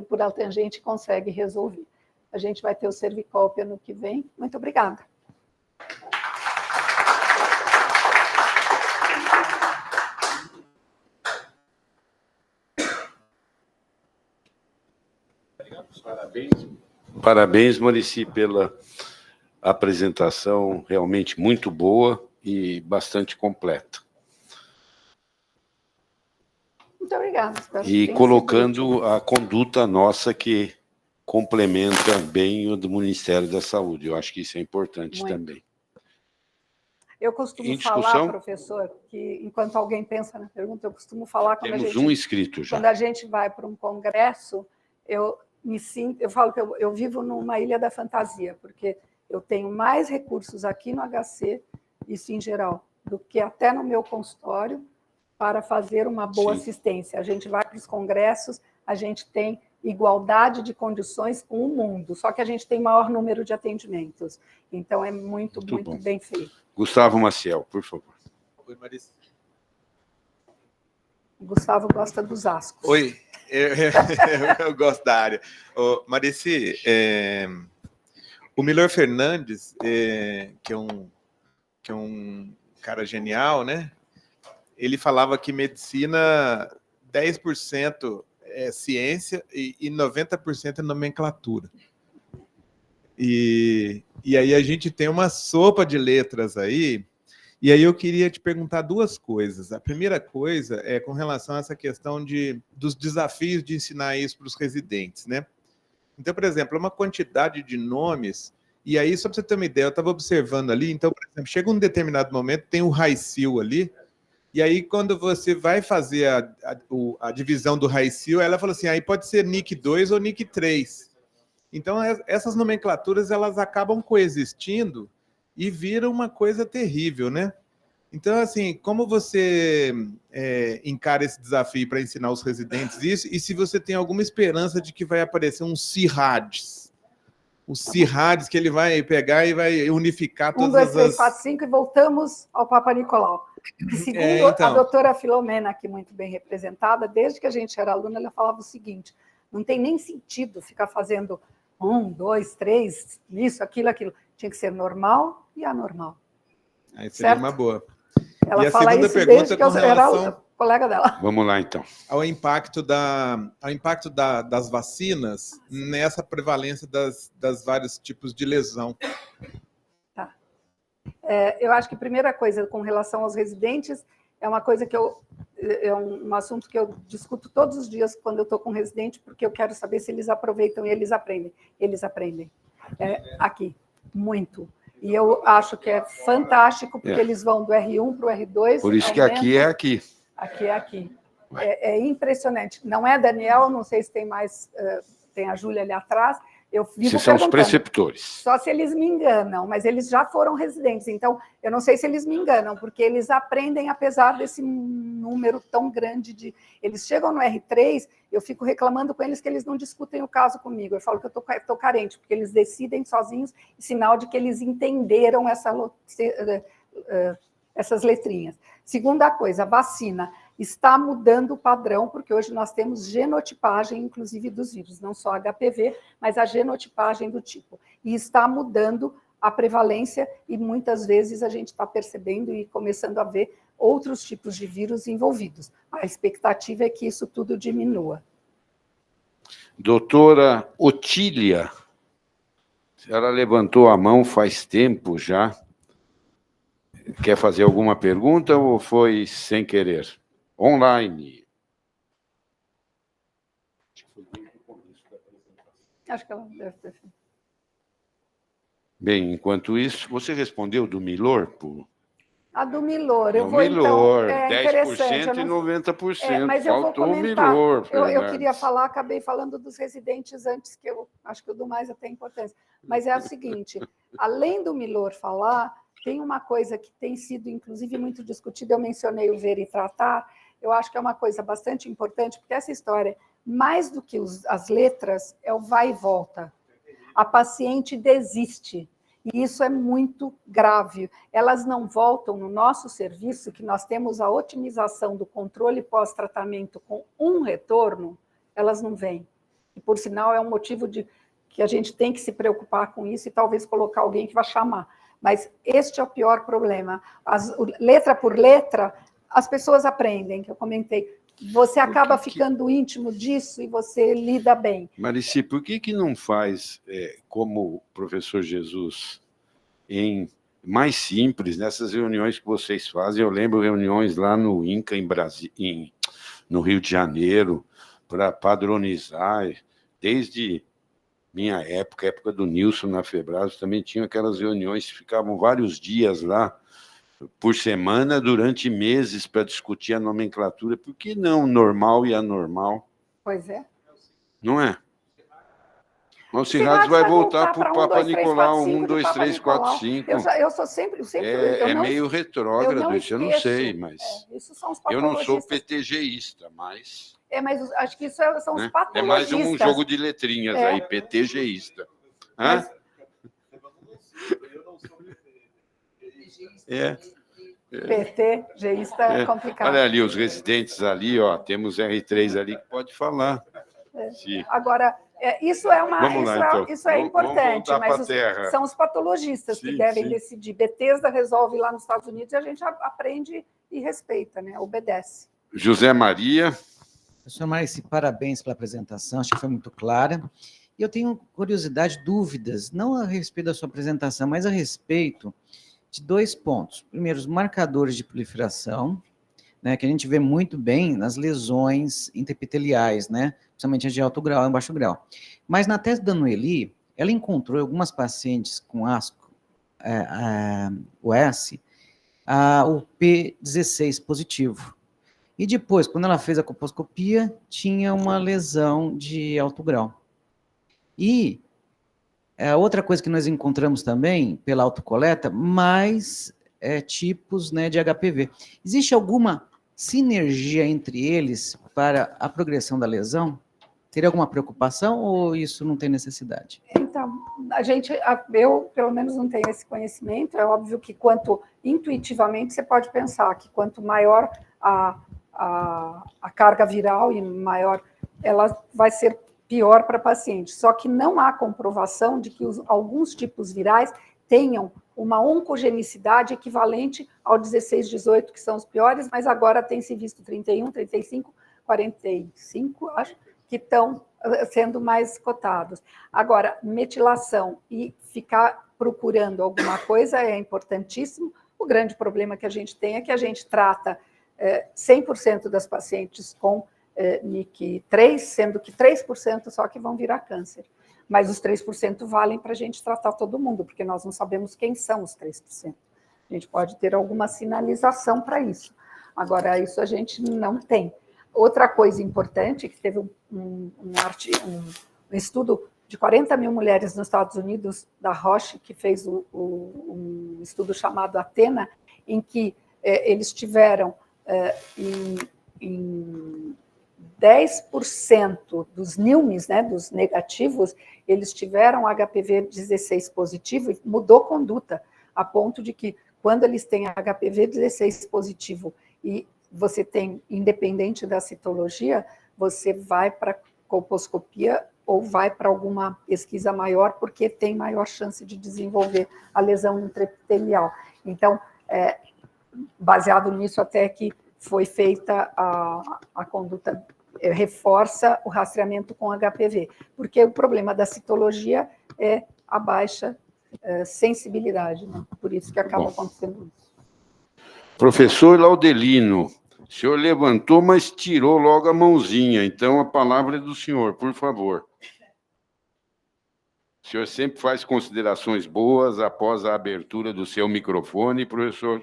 por a tangente e consegue resolver. A gente vai ter o Cervicópia ano que vem. Muito obrigada. Parabéns, Muricy, pela apresentação realmente muito boa e bastante completa. Muito obrigada. E colocando a conduta nossa que complementa bem o do Ministério da Saúde. Eu acho que isso é importante muito também. Eu costumo falar, professor, que enquanto alguém pensa na pergunta, eu costumo falar quando Temos um inscrito já. Quando a gente vai para um congresso, eu falo que eu vivo numa ilha da fantasia, porque eu tenho mais recursos aqui no HC, isso em geral, do que até no meu consultório, para fazer uma boa assistência. A gente vai para os congressos, a gente tem igualdade de condições com o mundo, só que a gente tem maior número de atendimentos. Então, é muito bem feito. Gustavo Maciel, por favor. Oi, Marici. O Gustavo gosta dos ascos. Oi, eu gosto da área. Marici, o Milor Fernandes, que é um cara genial, né? Ele falava que medicina, 10% é ciência e 90% é nomenclatura. E aí a gente tem uma sopa de letras aí, e aí eu queria te perguntar duas coisas. A primeira coisa é com relação a essa questão dos desafios de ensinar isso para os residentes, né? Então, por exemplo, uma quantidade de nomes, e aí, só para você ter uma ideia, eu estava observando ali, então, por exemplo, chega um determinado momento, tem o Raicil ali, e aí, quando você vai fazer a divisão do Raicil, ela fala assim, aí pode ser NIC 2 ou NIC 3. Então, essas nomenclaturas, elas acabam coexistindo e viram uma coisa terrível, né? Então, assim, como você encara esse desafio para ensinar os residentes isso, e se você tem alguma esperança de que vai aparecer um CIRADS, o CIRADS que ele vai pegar e vai unificar todas 1, 2, 3, 4, 5 e voltamos ao Papa Nicolau. E segundo a doutora Filomena, aqui muito bem representada, desde que a gente era aluna, ela falava o seguinte, não tem nem sentido ficar fazendo 1, 2, 3, isso, aquilo. Tinha que ser normal e anormal. Aí seria uma boa. Ela e a fala segunda isso pergunta desde que eu era colega dela. Vamos lá, então. Ao impacto das vacinas nessa prevalência das vários tipos de lesão. Tá. Eu acho que a primeira coisa, com relação aos residentes, é uma coisa que é um assunto que eu discuto todos os dias quando eu estou com residente, porque eu quero saber se eles aproveitam e eles aprendem. Eles aprendem. Aqui, muito. E eu acho que é fantástico, porque eles vão do R1 para o R2. Por isso que aqui é aqui. Aqui é aqui. É impressionante. Não é, Daniel? Não sei se tem mais... tem a Júlia ali atrás. Eu vivo são os preceptores. Só se eles me enganam, mas eles já foram residentes. Então, eu não sei se eles me enganam, porque eles aprendem, apesar desse número tão grande de... Eles chegam no R3, eu fico reclamando com eles que eles não discutem o caso comigo. Eu falo que eu estou carente, porque eles decidem sozinhos, sinal de que eles entenderam essas letrinhas. Segunda coisa, vacina. Está mudando o padrão, porque hoje nós temos genotipagem, inclusive, dos vírus, não só HPV, mas a genotipagem do tipo. E está mudando a prevalência, e muitas vezes a gente está percebendo e começando a ver outros tipos de vírus envolvidos. A expectativa é que isso tudo diminua. Doutora Otília, ela levantou a mão faz tempo já. Quer fazer alguma pergunta ou foi sem querer? Online. Acho que ela deve ter. Bem, enquanto isso, você respondeu do Milor? A do Milor. Eu vou, Milor, então, 10% e 90%. Mas eu faltou vou comentar. o Milor. Eu queria falar, acabei falando dos residentes antes, que eu acho que o do mais até importância. Mas é o seguinte, além do Milor falar, tem uma coisa que tem sido, inclusive, muito discutida, eu mencionei o ver e tratar, eu acho que é uma coisa bastante importante, porque essa história, mais do que as letras, é o vai e volta. A paciente desiste, e isso é muito grave. Elas não voltam no nosso serviço, que nós temos a otimização do controle pós-tratamento com um retorno, elas não vêm. E, por sinal, é um motivo que a gente tem que se preocupar com isso e talvez colocar alguém que vai chamar. Mas este é o pior problema. Letra por letra, as pessoas aprendem, que eu comentei. Você acaba ficando íntimo disso e você lida bem. Marici, por que não faz, como o professor Jesus, mais simples, nessas reuniões que vocês fazem? Eu lembro reuniões lá no INCA, no Rio de Janeiro, para padronizar, desde minha época do Nilson na Febrasio, também tinha aquelas reuniões que ficavam vários dias lá, por semana, durante meses, para discutir a nomenclatura. Por que não normal e anormal? Pois é. Não é? O CIRADS vai voltar para o Papa Nicolau, 1, 2, 3, 4, 5. Eu sou sempre... meio retrógrado, isso eu não sei, mas... Isso são os eu não sou patologistas. PTGista, mas... Mas acho que isso são os né? patologistas. É mais um jogo de letrinhas aí, PTGista. Mas... PTGista é complicado. Olha ali os residentes ali, ó, temos R3 ali que pode falar. Agora, isso é uma, vamos lá, então. Isso é importante, mas terra. São os patologistas que devem decidir. Bethesda resolve lá nos Estados Unidos e a gente aprende e respeita, né? Obedece. José Maria. Professor Marici, parabéns pela apresentação, acho que foi muito clara. E eu tenho curiosidade, dúvidas, não a respeito da sua apresentação, mas a respeito de 2 pontos. Primeiro, os marcadores de proliferação, né, que a gente vê muito bem nas lesões interepiteliais, né, principalmente as de alto grau e baixo grau. Mas na tese da Noeli, ela encontrou em algumas pacientes com asco, OS, o P16 positivo. E depois, quando ela fez a colposcopia, tinha uma lesão de alto grau. E outra coisa que nós encontramos também, pela autocoleta, mais tipos, né, de HPV. Existe alguma sinergia entre eles para a progressão da lesão? Teria alguma preocupação ou isso não tem necessidade? Então, eu pelo menos não tenho esse conhecimento. É óbvio que intuitivamente você pode pensar que quanto maior a carga viral e maior ela vai ser pior para paciente. Só que não há comprovação de que alguns tipos virais tenham uma oncogenicidade equivalente ao 16, 18, que são os piores, mas agora tem se visto 31, 35, 45, acho, que estão sendo mais cotados. Agora, metilação e ficar procurando alguma coisa é importantíssimo. O grande problema que a gente tem é que a gente trata 100% das pacientes com NIC3, sendo que 3% só que vão virar câncer. Mas os 3% valem para a gente tratar todo mundo, porque nós não sabemos quem são os 3%. A gente pode ter alguma sinalização para isso. Agora, isso a gente não tem. Outra coisa importante, que teve um estudo de 40 mil mulheres nos Estados Unidos, da Roche, que fez um estudo chamado Athena, em que eles tiveram em 10% dos NILMs, né, dos negativos, eles tiveram HPV 16 positivo e mudou conduta, a ponto de que, quando eles têm HPV 16 positivo e você tem, independente da citologia, você vai para colposcopia ou vai para alguma pesquisa maior, porque tem maior chance de desenvolver a lesão intraepitelial. Então, baseado nisso, até que foi feita a conduta, reforça o rastreamento com HPV, porque o problema da citologia é a baixa sensibilidade, né? Por isso que acaba acontecendo isso. Professor Laudelino, o senhor levantou, mas tirou logo a mãozinha, então a palavra é do senhor, por favor. O senhor sempre faz considerações boas após a abertura do seu microfone, professor.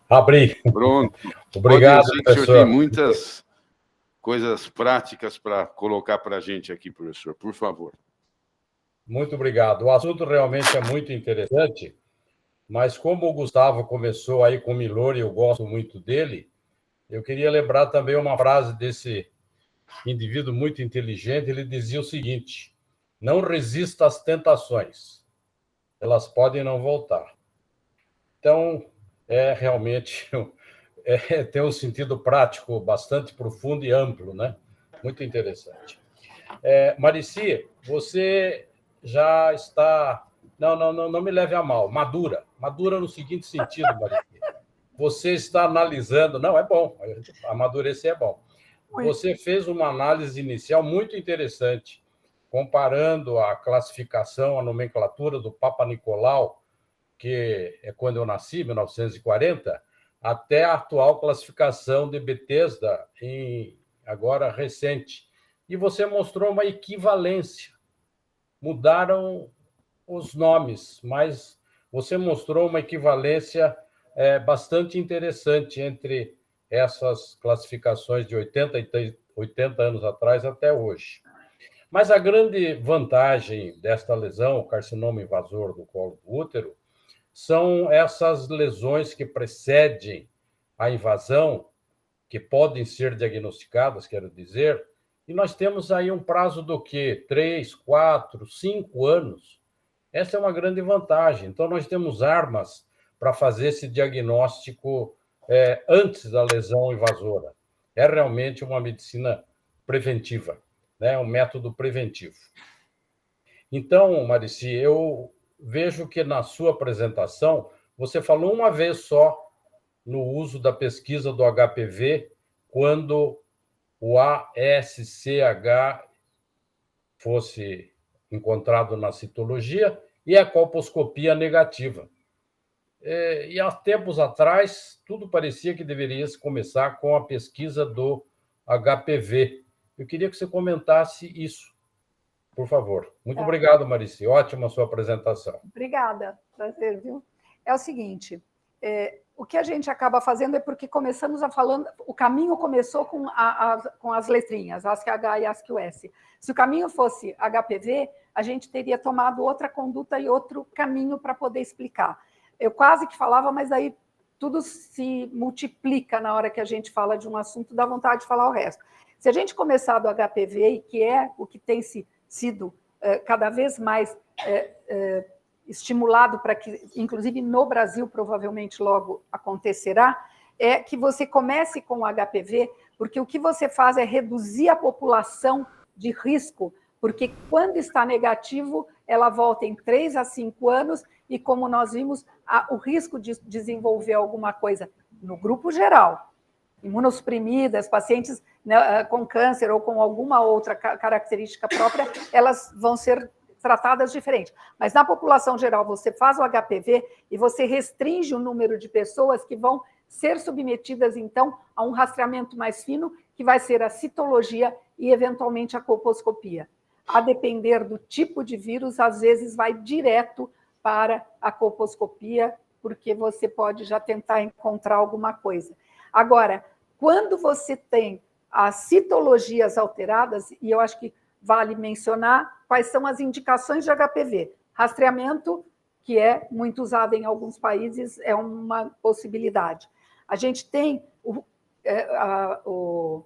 Abri. Pronto. Obrigado, professor. professor. O senhor tem muitas coisas práticas para colocar para a gente aqui, professor, por favor. Muito obrigado. O assunto realmente é muito interessante, mas como o Gustavo começou aí com o Milor, e eu gosto muito dele, eu queria lembrar também uma frase desse indivíduo muito inteligente. Ele dizia o seguinte: não resista às tentações, elas podem não voltar. Então, realmente tem um sentido prático bastante profundo e amplo, né? Muito interessante. Marici, você já está... Não me leve a mal. Madura no seguinte sentido, Marici. Você está analisando... Não, é bom. Amadurecer é bom. Você fez uma análise inicial muito interessante, comparando a classificação, a nomenclatura do Papa Nicolau, que é quando eu nasci, 1940, até a atual classificação de Bethesda, agora recente. E você mostrou uma equivalência. Mudaram os nomes, mas você mostrou uma equivalência bastante interessante entre essas classificações de 80 anos atrás até hoje. Mas a grande vantagem desta lesão, o carcinoma invasor do colo do útero, são essas lesões que precedem a invasão que podem ser diagnosticadas, quero dizer, e nós temos aí um prazo do quê? 3, 4, 5 anos. Essa é uma grande vantagem. Então, nós temos armas para fazer esse diagnóstico antes da lesão invasora. É realmente uma medicina preventiva, né? Um método preventivo. Então, Marici, eu vejo que na sua apresentação você falou uma vez só no uso da pesquisa do HPV quando o ASCH fosse encontrado na citologia e a colposcopia negativa. E há tempos atrás, tudo parecia que deveria começar com a pesquisa do HPV. Eu queria que você comentasse isso, por favor. Muito obrigado, Marici. Ótima a sua apresentação. Obrigada. Prazer, viu? É o seguinte, o que a gente acaba fazendo é porque começamos a falando, o caminho começou com as letrinhas, ASCH e ASCQ-S. Se o caminho fosse HPV, a gente teria tomado outra conduta e outro caminho para poder explicar. Eu quase que falava, mas aí tudo se multiplica na hora que a gente fala de um assunto, dá vontade de falar o resto. Se a gente começar do HPV, que é o que tem sido cada vez mais estimulado para que, inclusive no Brasil, provavelmente logo acontecerá, é que você comece com o HPV, porque o que você faz é reduzir a população de risco, porque quando está negativo, ela volta em 3 a 5 anos, e como nós vimos, o risco de desenvolver alguma coisa no grupo geral, imunossuprimidas, pacientes, né, com câncer ou com alguma outra característica própria, elas vão ser tratadas diferente. Mas na população geral, você faz o HPV e você restringe o número de pessoas que vão ser submetidas, então, a um rastreamento mais fino, que vai ser a citologia e, eventualmente, a colposcopia. A depender do tipo de vírus, às vezes vai direto para a colposcopia, porque você pode já tentar encontrar alguma coisa. Agora, quando você tem as citologias alteradas, e eu acho que vale mencionar quais são as indicações de HPV. Rastreamento, que é muito usado em alguns países, é uma possibilidade. A gente tem o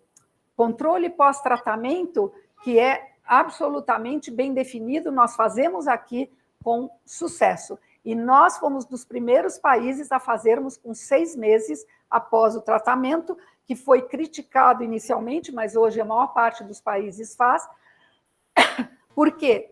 controle pós-tratamento, que é absolutamente bem definido, nós fazemos aqui com sucesso. E nós fomos dos primeiros países a fazermos com 6 meses após o tratamento, que foi criticado inicialmente, mas hoje a maior parte dos países faz. Porque,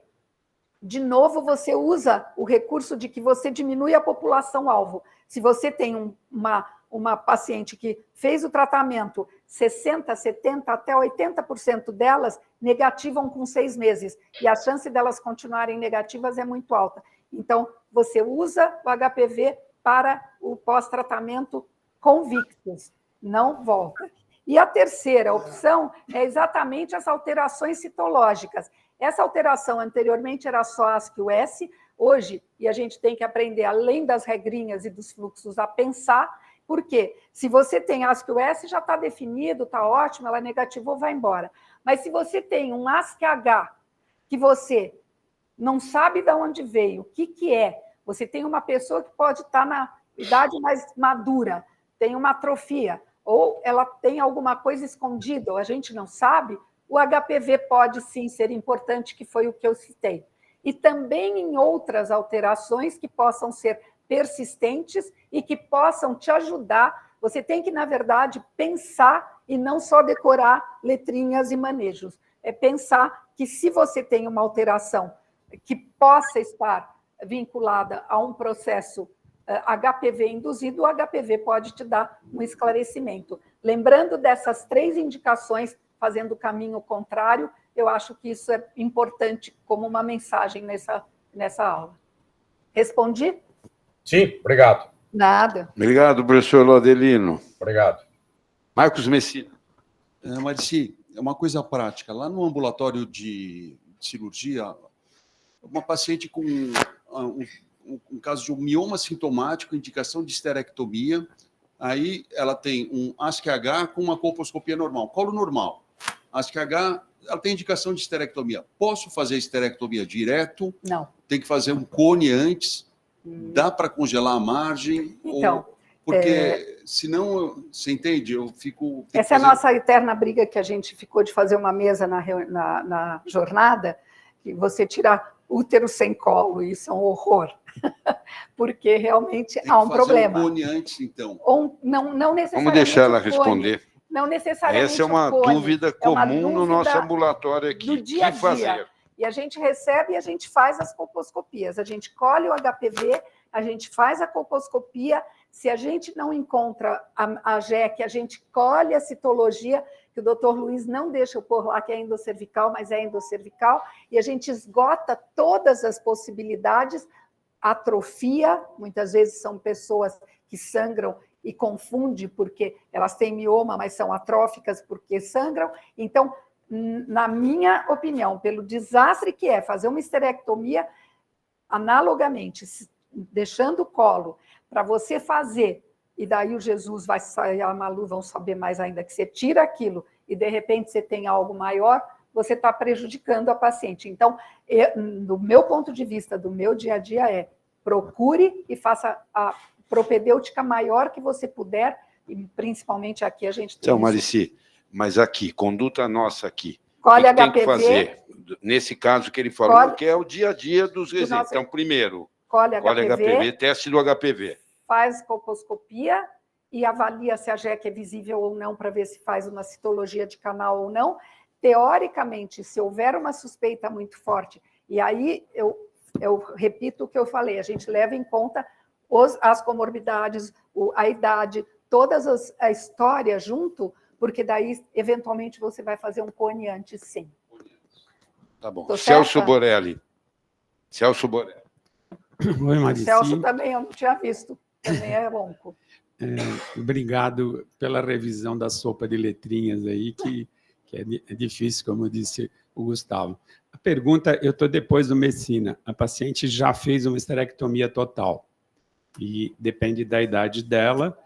de novo, você usa o recurso de que você diminui a população-alvo. Se você tem uma paciente que fez o tratamento, 60%, 70%, até 80% delas negativam com 6 meses, e a chance delas continuarem negativas é muito alta. Então, você usa o HPV para o pós-tratamento convictos, não volta. E a terceira opção é exatamente as alterações citológicas. Essa alteração anteriormente era só ASCQ-S, hoje, e a gente tem que aprender, além das regrinhas e dos fluxos, a pensar, porque se você tem ASCQ-S, já está definido, está ótimo, ela negativou, vai embora. Mas se você tem um ASCH, que você não sabe de onde veio, o que é, você tem uma pessoa que pode estar na idade mais madura, tem uma atrofia, ou ela tem alguma coisa escondida, ou a gente não sabe, o HPV pode sim ser importante, que foi o que eu citei. E também em outras alterações que possam ser persistentes e que possam te ajudar. Você tem que, na verdade, pensar e não só decorar letrinhas e manejos. É pensar que se você tem uma alteração que possa estar vinculada a um processo HPV induzido, o HPV pode te dar um esclarecimento. Lembrando dessas 3 indicações, fazendo o caminho contrário, eu acho que isso é importante como uma mensagem nessa aula. Respondi? Sim, obrigado. Nada. Obrigado, professor Laudelino. Obrigado. Marcos Messina. Marici, é uma coisa prática. Lá no ambulatório de cirurgia, uma paciente com um caso de um mioma sintomático, indicação de esterectomia, aí ela tem um ASCH com uma colposcopia normal, colo normal. ASCH, ela tem indicação de esterectomia. Posso fazer esterectomia direto? Não. Tem que fazer um cone antes? Dá para congelar a margem? Então, Porque, senão, você entende, eu fico... Essa é a nossa eterna briga que a gente ficou de fazer uma mesa na jornada, que você tira útero sem colo, isso é um horror, porque realmente há um problema. Tem que fazer um cone antes, então. Ou não necessariamente. Vamos deixar ela responder. Não necessariamente. Essa é uma dúvida comum no nosso ambulatório aqui. Do dia a dia. Fazer? E a gente recebe e a gente faz as colposcopias. A gente colhe o HPV, a gente faz a colposcopia. Se a gente não encontra a JEC, a gente colhe a citologia, que o doutor Luiz não deixa eu pôr lá que é endocervical, mas é endocervical, e a gente esgota todas as possibilidades. Atrofia, muitas vezes são pessoas que sangram e confundem porque elas têm mioma, mas são atróficas porque sangram. Então, na minha opinião, pelo desastre que é fazer uma esterectomia, analogamente, deixando o colo, para você fazer, e daí o Jesus vai sair, a Malu vão saber mais ainda, que você tira aquilo e, de repente, você tem algo maior, você está prejudicando a paciente. Então, do meu ponto de vista, do meu dia a dia, procure e faça a propedêutica maior que você puder, e principalmente aqui a gente tem... Então, Marici, mas aqui, conduta nossa aqui. Colhe o que HPV. Tem que fazer? Nesse caso que ele falou, que é o dia a dia dos residentes. Então, primeiro, colhe HPV, teste do HPV. Faz colposcopia e avalia se a JEC é visível ou não, para ver se faz uma citologia de canal ou não. Teoricamente, se houver uma suspeita muito forte, e aí eu repito o que eu falei, a gente leva em conta as comorbidades, a idade, a história junto, porque daí, eventualmente, você vai fazer um cone antes, sim. Tá bom. Celso Borelli. Oi, Marici. Celso também, eu não tinha visto. Também é onco. Obrigado pela revisão da sopa de letrinhas aí, que é difícil, como disse o Gustavo. A pergunta, eu estou depois do Messina. A paciente já fez uma esterectomia total. E depende da idade dela,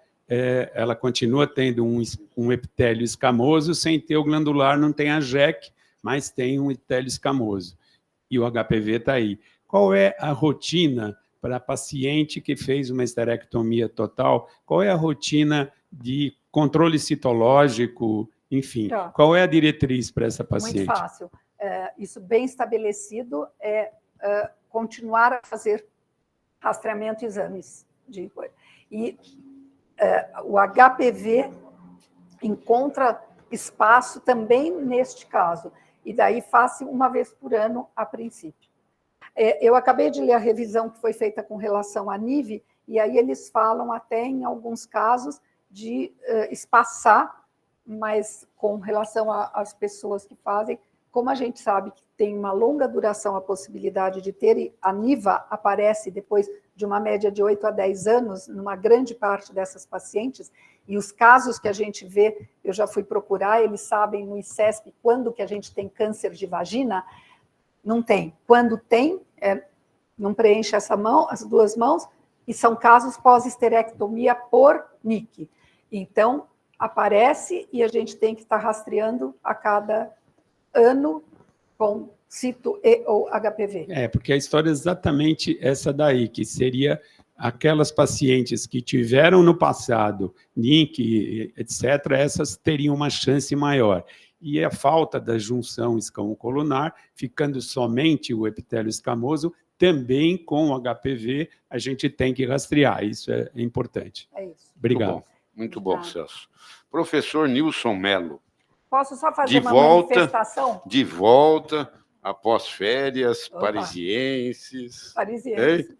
ela continua tendo um epitélio escamoso, sem ter o glandular, não tem a JEC, mas tem um epitélio escamoso. E o HPV está aí. Qual é a rotina para a paciente que fez uma esterectomia total? Qual é a rotina de controle citológico? Enfim, qual é a diretriz para essa paciente? Muito fácil. Isso bem estabelecido continuar a fazer rastreamento e exames. E o HPV encontra espaço também neste caso, e daí faça uma vez por ano a princípio. Eu acabei de ler a revisão que foi feita com relação à NIV, e aí eles falam até, em alguns casos, de espaçar, mas com relação às pessoas que fazem, como a gente sabe que tem uma longa duração a possibilidade de ter, e a NIVA aparece depois de uma média de 8 a 10 anos, numa grande parte dessas pacientes, e os casos que a gente vê, eu já fui procurar, eles sabem no ICESP quando que a gente tem câncer de vagina, não tem. Quando tem, não preenche as duas mãos, e são casos pós-esterectomia por NIC. Então, aparece e a gente tem que estar rastreando a cada ano com cito e ou HPV. Porque a história é exatamente essa daí, que seria aquelas pacientes que tiveram no passado NIC, etc., essas teriam uma chance maior. E a falta da junção escamo-colunar, ficando somente o epitélio escamoso, também com o HPV, a gente tem que rastrear. Isso é importante. É isso. Obrigado. Muito bom, Celso. Professor Nilson Mello. Posso só fazer uma manifestação? De volta, após férias, parisienses. Parisienses.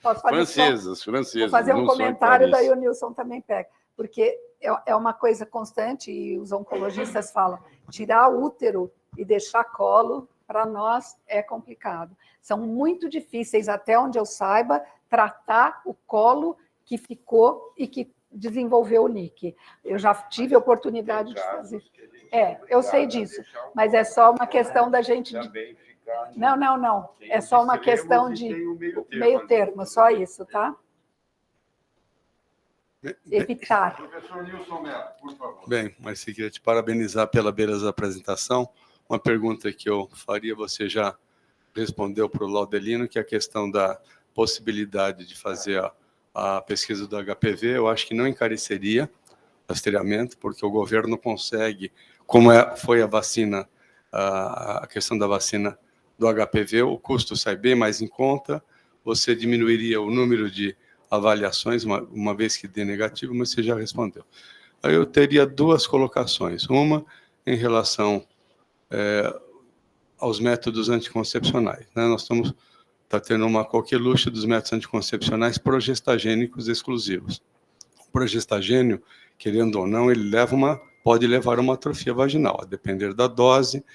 Posso fazer francesas. Vou fazer um comentário, daí o Nilson também pega. Porque é uma coisa constante, e os oncologistas falam, tirar útero e deixar colo, para nós é complicado. São muito difíceis, até onde eu saiba, tratar o colo que ficou e que desenvolveu o NIC. Eu já tive a oportunidade de fazer. Eu sei disso, mas é só uma questão da gente... Não. É só uma questão de meio termo, só isso, tá? Evitar. Professor Nilson Mello, por favor. Bem, Marici, queria te parabenizar pela beleza da apresentação. Uma pergunta que eu faria, você já respondeu para o Laudelino, que é a questão da possibilidade de fazer a pesquisa do HPV, eu acho que não encareceria rastreamento, porque o governo consegue, como foi a vacina, a questão da vacina do HPV, o custo sai bem mais em conta, você diminuiria o número de avaliações, uma vez que dê negativo, mas você já respondeu. Aí eu teria duas colocações. Uma em relação aos métodos anticoncepcionais. Né? Nós está tendo uma coqueluche dos métodos anticoncepcionais progestagênicos exclusivos. O progestagênio, querendo ou não, ele pode levar a uma atrofia vaginal, a depender da dose,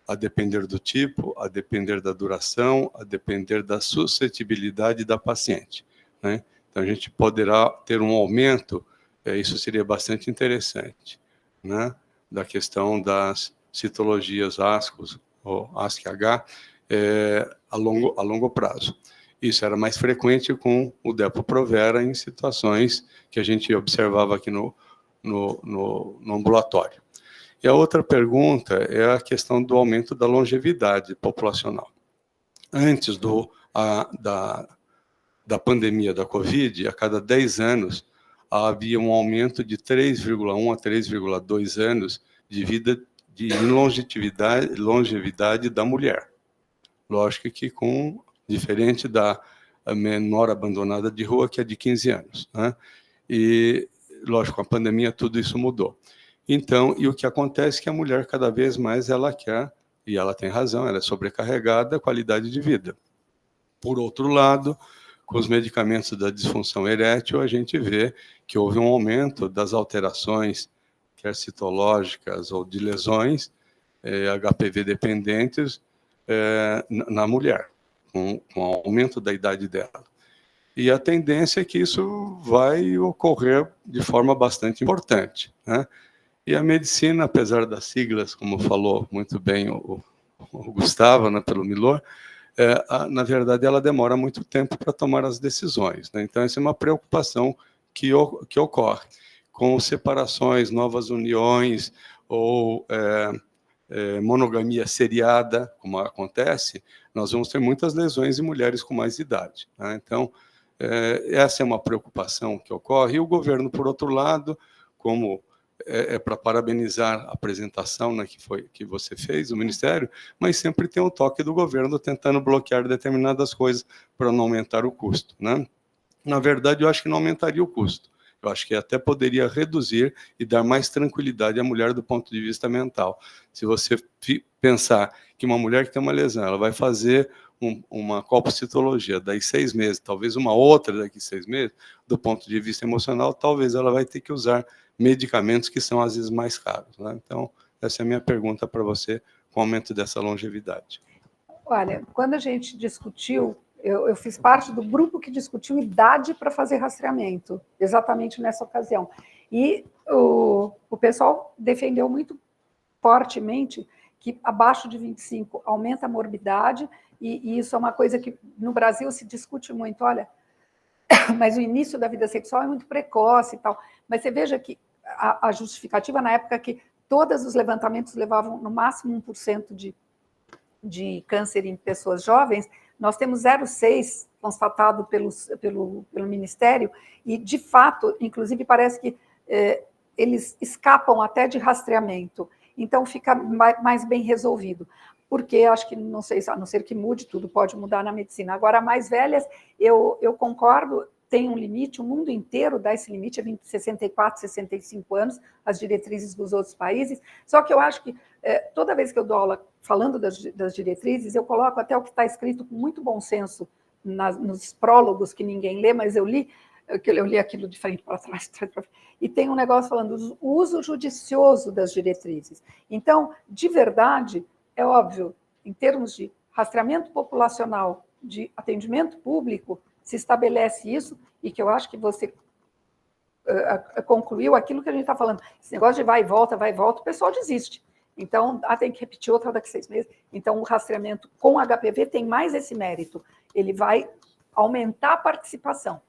a depender do tipo, a depender da duração, a depender da suscetibilidade da paciente. Né? Então, a gente poderá ter um aumento, isso seria bastante interessante, né? Da questão das citologias ASCOS, ou ASC-H, a longo prazo. Isso era mais frequente com o Depo-Provera em situações que a gente observava aqui no ambulatório. E a outra pergunta é a questão do aumento da longevidade populacional. Antes da pandemia da Covid, a cada 10 anos, havia um aumento de 3,1 a 3,2 anos de vida de longevidade da mulher. Lógico que diferente da menor abandonada de rua, que é de 15 anos. Né? E, lógico, com a pandemia tudo isso mudou. Então, e o que acontece é que a mulher, cada vez mais, ela quer, e ela tem razão, ela é sobrecarregada, qualidade de vida. Por outro lado, com os medicamentos da disfunção erétil, a gente vê que houve um aumento das alterações, quer citológicas ou de lesões, HPV dependentes, na mulher, com o aumento da idade dela. E a tendência é que isso vai ocorrer de forma bastante importante. Né? E a medicina, apesar das siglas, como falou muito bem o Gustavo, né, pelo Milor, na verdade, ela demora muito tempo para tomar as decisões. Né? Então, essa é uma preocupação que ocorre. Com separações, novas uniões ou monogamia seriada, como acontece, nós vamos ter muitas lesões em mulheres com mais idade. Né? Então, essa é uma preocupação que ocorre. E o governo, por outro lado, como para parabenizar a apresentação, né, que você fez, o Ministério, mas sempre tem o toque do governo tentando bloquear determinadas coisas para não aumentar o custo. Né? Na verdade, eu acho que não aumentaria o custo. Eu acho que até poderia reduzir e dar mais tranquilidade à mulher do ponto de vista mental. Se você pensar que uma mulher que tem uma lesão, ela vai fazer uma colpocitologia daí 6 meses, talvez uma outra daqui 6 meses, do ponto de vista emocional, talvez ela vai ter que usar medicamentos que são, às vezes, mais caros. Né? Então, essa é a minha pergunta para você, com o aumento dessa longevidade. Olha, quando a gente discutiu, eu fiz parte do grupo que discutiu idade para fazer rastreamento, exatamente nessa ocasião. E o pessoal defendeu muito fortemente que abaixo de 25 aumenta a morbidade, e isso é uma coisa que no Brasil se discute muito. Olha, mas o início da vida sexual é muito precoce e tal. Mas você veja que a justificativa, na época que todos os levantamentos levavam no máximo 1% de câncer em pessoas jovens, nós temos 0,6% constatado pelo Ministério, e, de fato, inclusive, parece que eles escapam até de rastreamento. Então, fica mais bem resolvido. Porque acho que, não sei, a não ser que mude, tudo pode mudar na medicina. Agora, mais velhas, eu concordo, tem um limite, o mundo inteiro dá esse limite, 64, 65 anos, as diretrizes dos outros países. Só que eu acho que toda vez que eu dou aula falando das diretrizes, eu coloco até o que está escrito com muito bom senso nos prólogos que ninguém lê, mas eu li aquilo de frente para trás, e tem um negócio falando o uso judicioso das diretrizes. Então, de verdade, é óbvio, em termos de rastreamento populacional, de atendimento público, se estabelece isso, e que eu acho que você concluiu aquilo que a gente está falando. Esse negócio de vai e volta, o pessoal desiste. Então, tem que repetir outra daqui a 6 meses. Então, o rastreamento com HPV tem mais esse mérito. Ele vai aumentar a participação.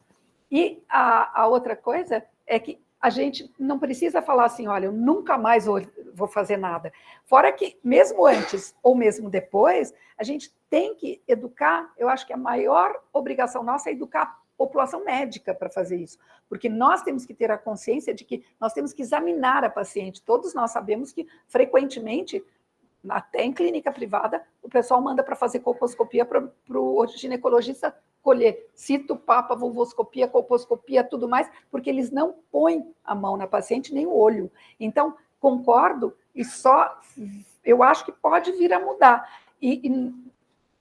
E a outra coisa é que a gente não precisa falar assim, olha, eu nunca mais vou fazer nada. Fora que, mesmo antes ou mesmo depois, a gente tem que educar, eu acho que a maior obrigação nossa é educar a população médica para fazer isso, porque nós temos que ter a consciência de que nós temos que examinar a paciente. Todos nós sabemos que, frequentemente, até em clínica privada, o pessoal manda para fazer colposcopia para o ginecologista colher cito, papa, vulvoscopia, colposcopia, tudo mais, porque eles não põem a mão na paciente nem o olho. Então, concordo, e só eu acho que pode vir a mudar. E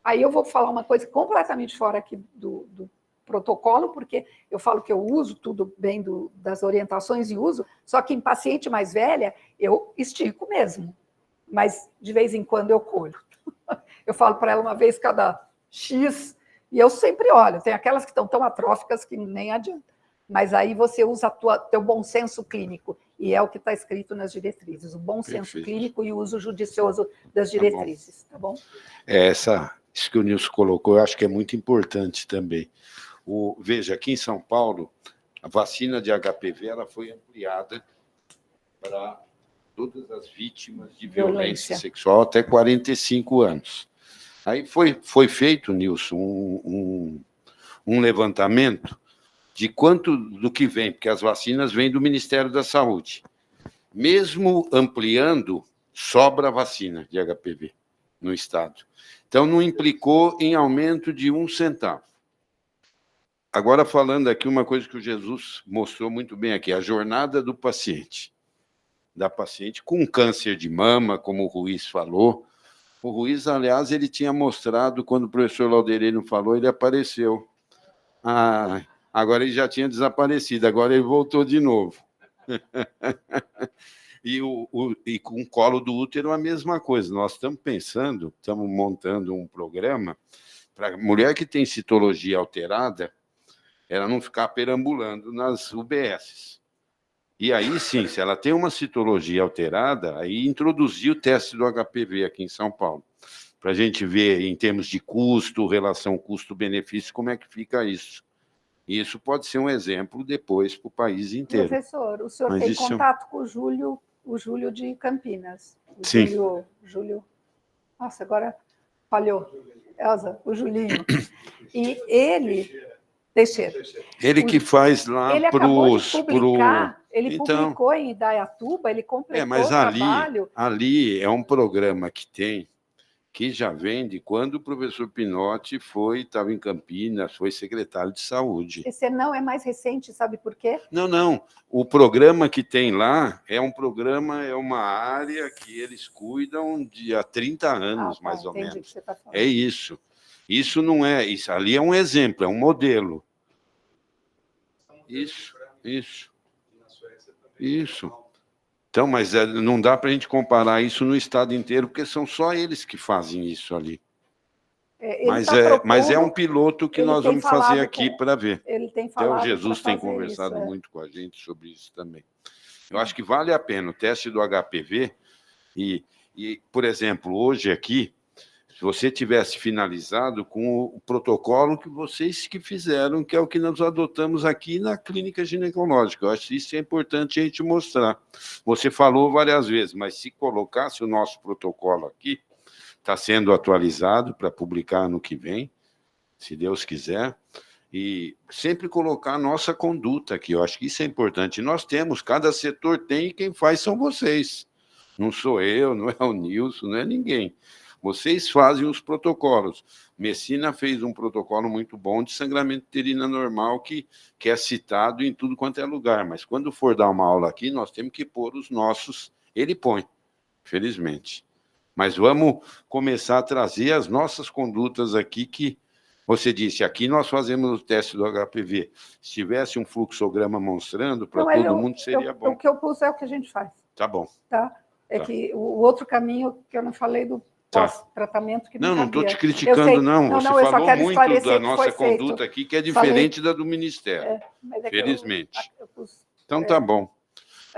aí eu vou falar uma coisa completamente fora aqui do protocolo, porque eu falo que eu uso tudo bem das orientações e uso, só que em paciente mais velha, eu estico mesmo. Mas, de vez em quando, eu colho. Eu falo para ela uma vez cada X, e eu sempre olho. Tem aquelas que estão tão atróficas que nem adianta. Mas aí você usa teu bom senso clínico, e é o que está escrito nas diretrizes, o bom senso clínico e o uso judicioso das diretrizes. Tá bom? Isso que o Nilson colocou, eu acho que é muito importante também. Veja, aqui em São Paulo, a vacina de HPV ela foi ampliada para todas as vítimas de violência sexual até 45 anos. Aí foi feito, Nilson, um levantamento de quanto do que vem, porque as vacinas vêm do Ministério da Saúde. Mesmo ampliando, sobra vacina de HPV no Estado. Então, não implicou em aumento de 1 centavo. Agora, falando aqui, uma coisa que o Jesus mostrou muito bem aqui, a jornada do paciente. Da paciente com câncer de mama, como o Ruiz falou. O Ruiz, aliás, ele tinha mostrado, quando o professor Laudelino falou, ele apareceu. Agora ele já tinha desaparecido, agora ele voltou de novo. E com o colo do útero a mesma coisa. Nós estamos pensando, estamos montando um programa para mulher que tem citologia alterada, ela não ficar perambulando nas UBSs. E aí, sim, se ela tem uma citologia alterada, aí introduzir o teste do HPV aqui em São Paulo, para a gente ver, em termos de custo, relação custo-benefício, como é que fica isso. E isso pode ser um exemplo depois para o país inteiro. Professor, o senhor tem contato com o Júlio de Campinas? Sim. Júlio... Nossa, agora falhou. Elza, o Julinho. E ele... Teixeira. Ele que faz lá ele acabou de publicar, ele publicou em Indaiatuba, ele completou mas o trabalho. Ali é um programa que já vem de quando o professor Pinotti estava em Campinas, foi secretário de saúde. Esse não é mais recente, sabe por quê? Não. O programa que tem lá é um programa, é uma área que eles cuidam há 30 anos, mais ou menos. Que você tá falando. É isso. Isso não é... Isso ali é um exemplo, é um modelo. Isso. Então, mas não dá para a gente comparar isso no estado inteiro, porque são só eles que fazem isso ali. Mas é um piloto que nós vamos fazer aqui para ver. Ele tem falado. Até o Jesus tem conversado muito com a gente sobre isso também. Eu acho que vale a pena o teste do HPV. E, por exemplo, hoje aqui, se você tivesse finalizado com o protocolo que vocês que fizeram, que é o que nós adotamos aqui na clínica ginecológica. Eu acho que isso é importante a gente mostrar. Você falou várias vezes, mas se colocasse o nosso protocolo aqui, está sendo atualizado para publicar no que vem, se Deus quiser, e sempre colocar a nossa conduta aqui. Eu acho que isso é importante. Nós temos, cada setor tem, e quem faz são vocês. Não sou eu, não é o Nilson, não é ninguém. Vocês fazem os protocolos. Messina fez um protocolo muito bom de sangramento uterino normal, que é citado em tudo quanto é lugar. Mas quando for dar uma aula aqui, nós temos que pôr os nossos... Ele põe, felizmente. Mas vamos começar a trazer as nossas condutas aqui, que você disse, aqui nós fazemos o teste do HPV. Se tivesse um fluxograma mostrando, para todo mundo seria bom. O que eu pus é o que a gente faz. Tá bom. Tá? Que o outro caminho que eu não falei do pós-tratamento que não estou te criticando, não. Você falou muito da nossa conduta aqui, que é diferente da do Ministério. Felizmente. Então, tá bom.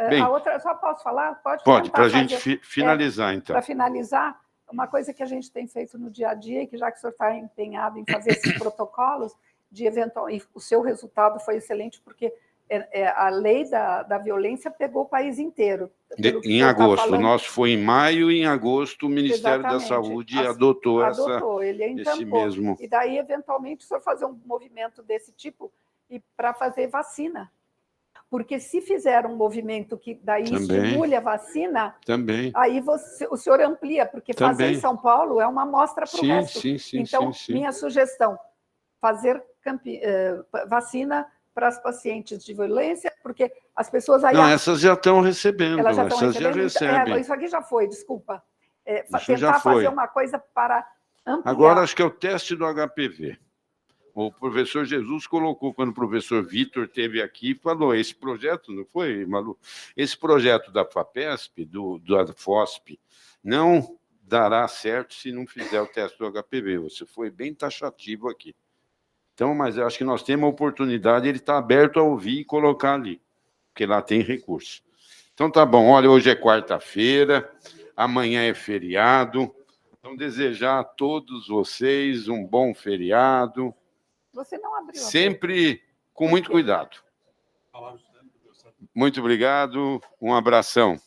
Bem, a outra, só posso falar? Pode, para a gente finalizar, então. Para finalizar, uma coisa que a gente tem feito no dia a dia, e que já que o senhor está empenhado em fazer esses protocolos, e o seu resultado foi excelente, porque a lei da violência pegou o país inteiro. Em agosto, o nosso foi em maio, e em agosto o Ministério da Saúde adotou ele esse mesmo... E daí, eventualmente, o senhor fazer um movimento desse tipo para fazer vacina. Porque se fizer um movimento que daí estimule a vacina, aí o senhor amplia, porque fazer em São Paulo é uma amostra para o resto. Então, minha sugestão, fazer vacina para as pacientes de violência, porque as pessoas aí... Não, essas já estão recebendo. Elas já estão recebendo. Já recebem. Isso aqui já foi, desculpa. Isso já foi. Fazer uma coisa para ampliar. Agora, acho que é o teste do HPV. O professor Jesus colocou, quando o professor Vitor esteve aqui, falou, esse projeto, não foi, Malu? Esse projeto da FAPESP, da FOSP, não dará certo se não fizer o teste do HPV. Você foi bem taxativo aqui. Então, mas eu acho que nós temos a oportunidade, ele está aberto a ouvir e colocar ali, porque lá tem recurso. Então, tá bom. Olha, hoje é quarta-feira, amanhã é feriado. Então, desejar a todos vocês um bom feriado. Você não abriu. Sempre com muito cuidado. Muito obrigado, um abração.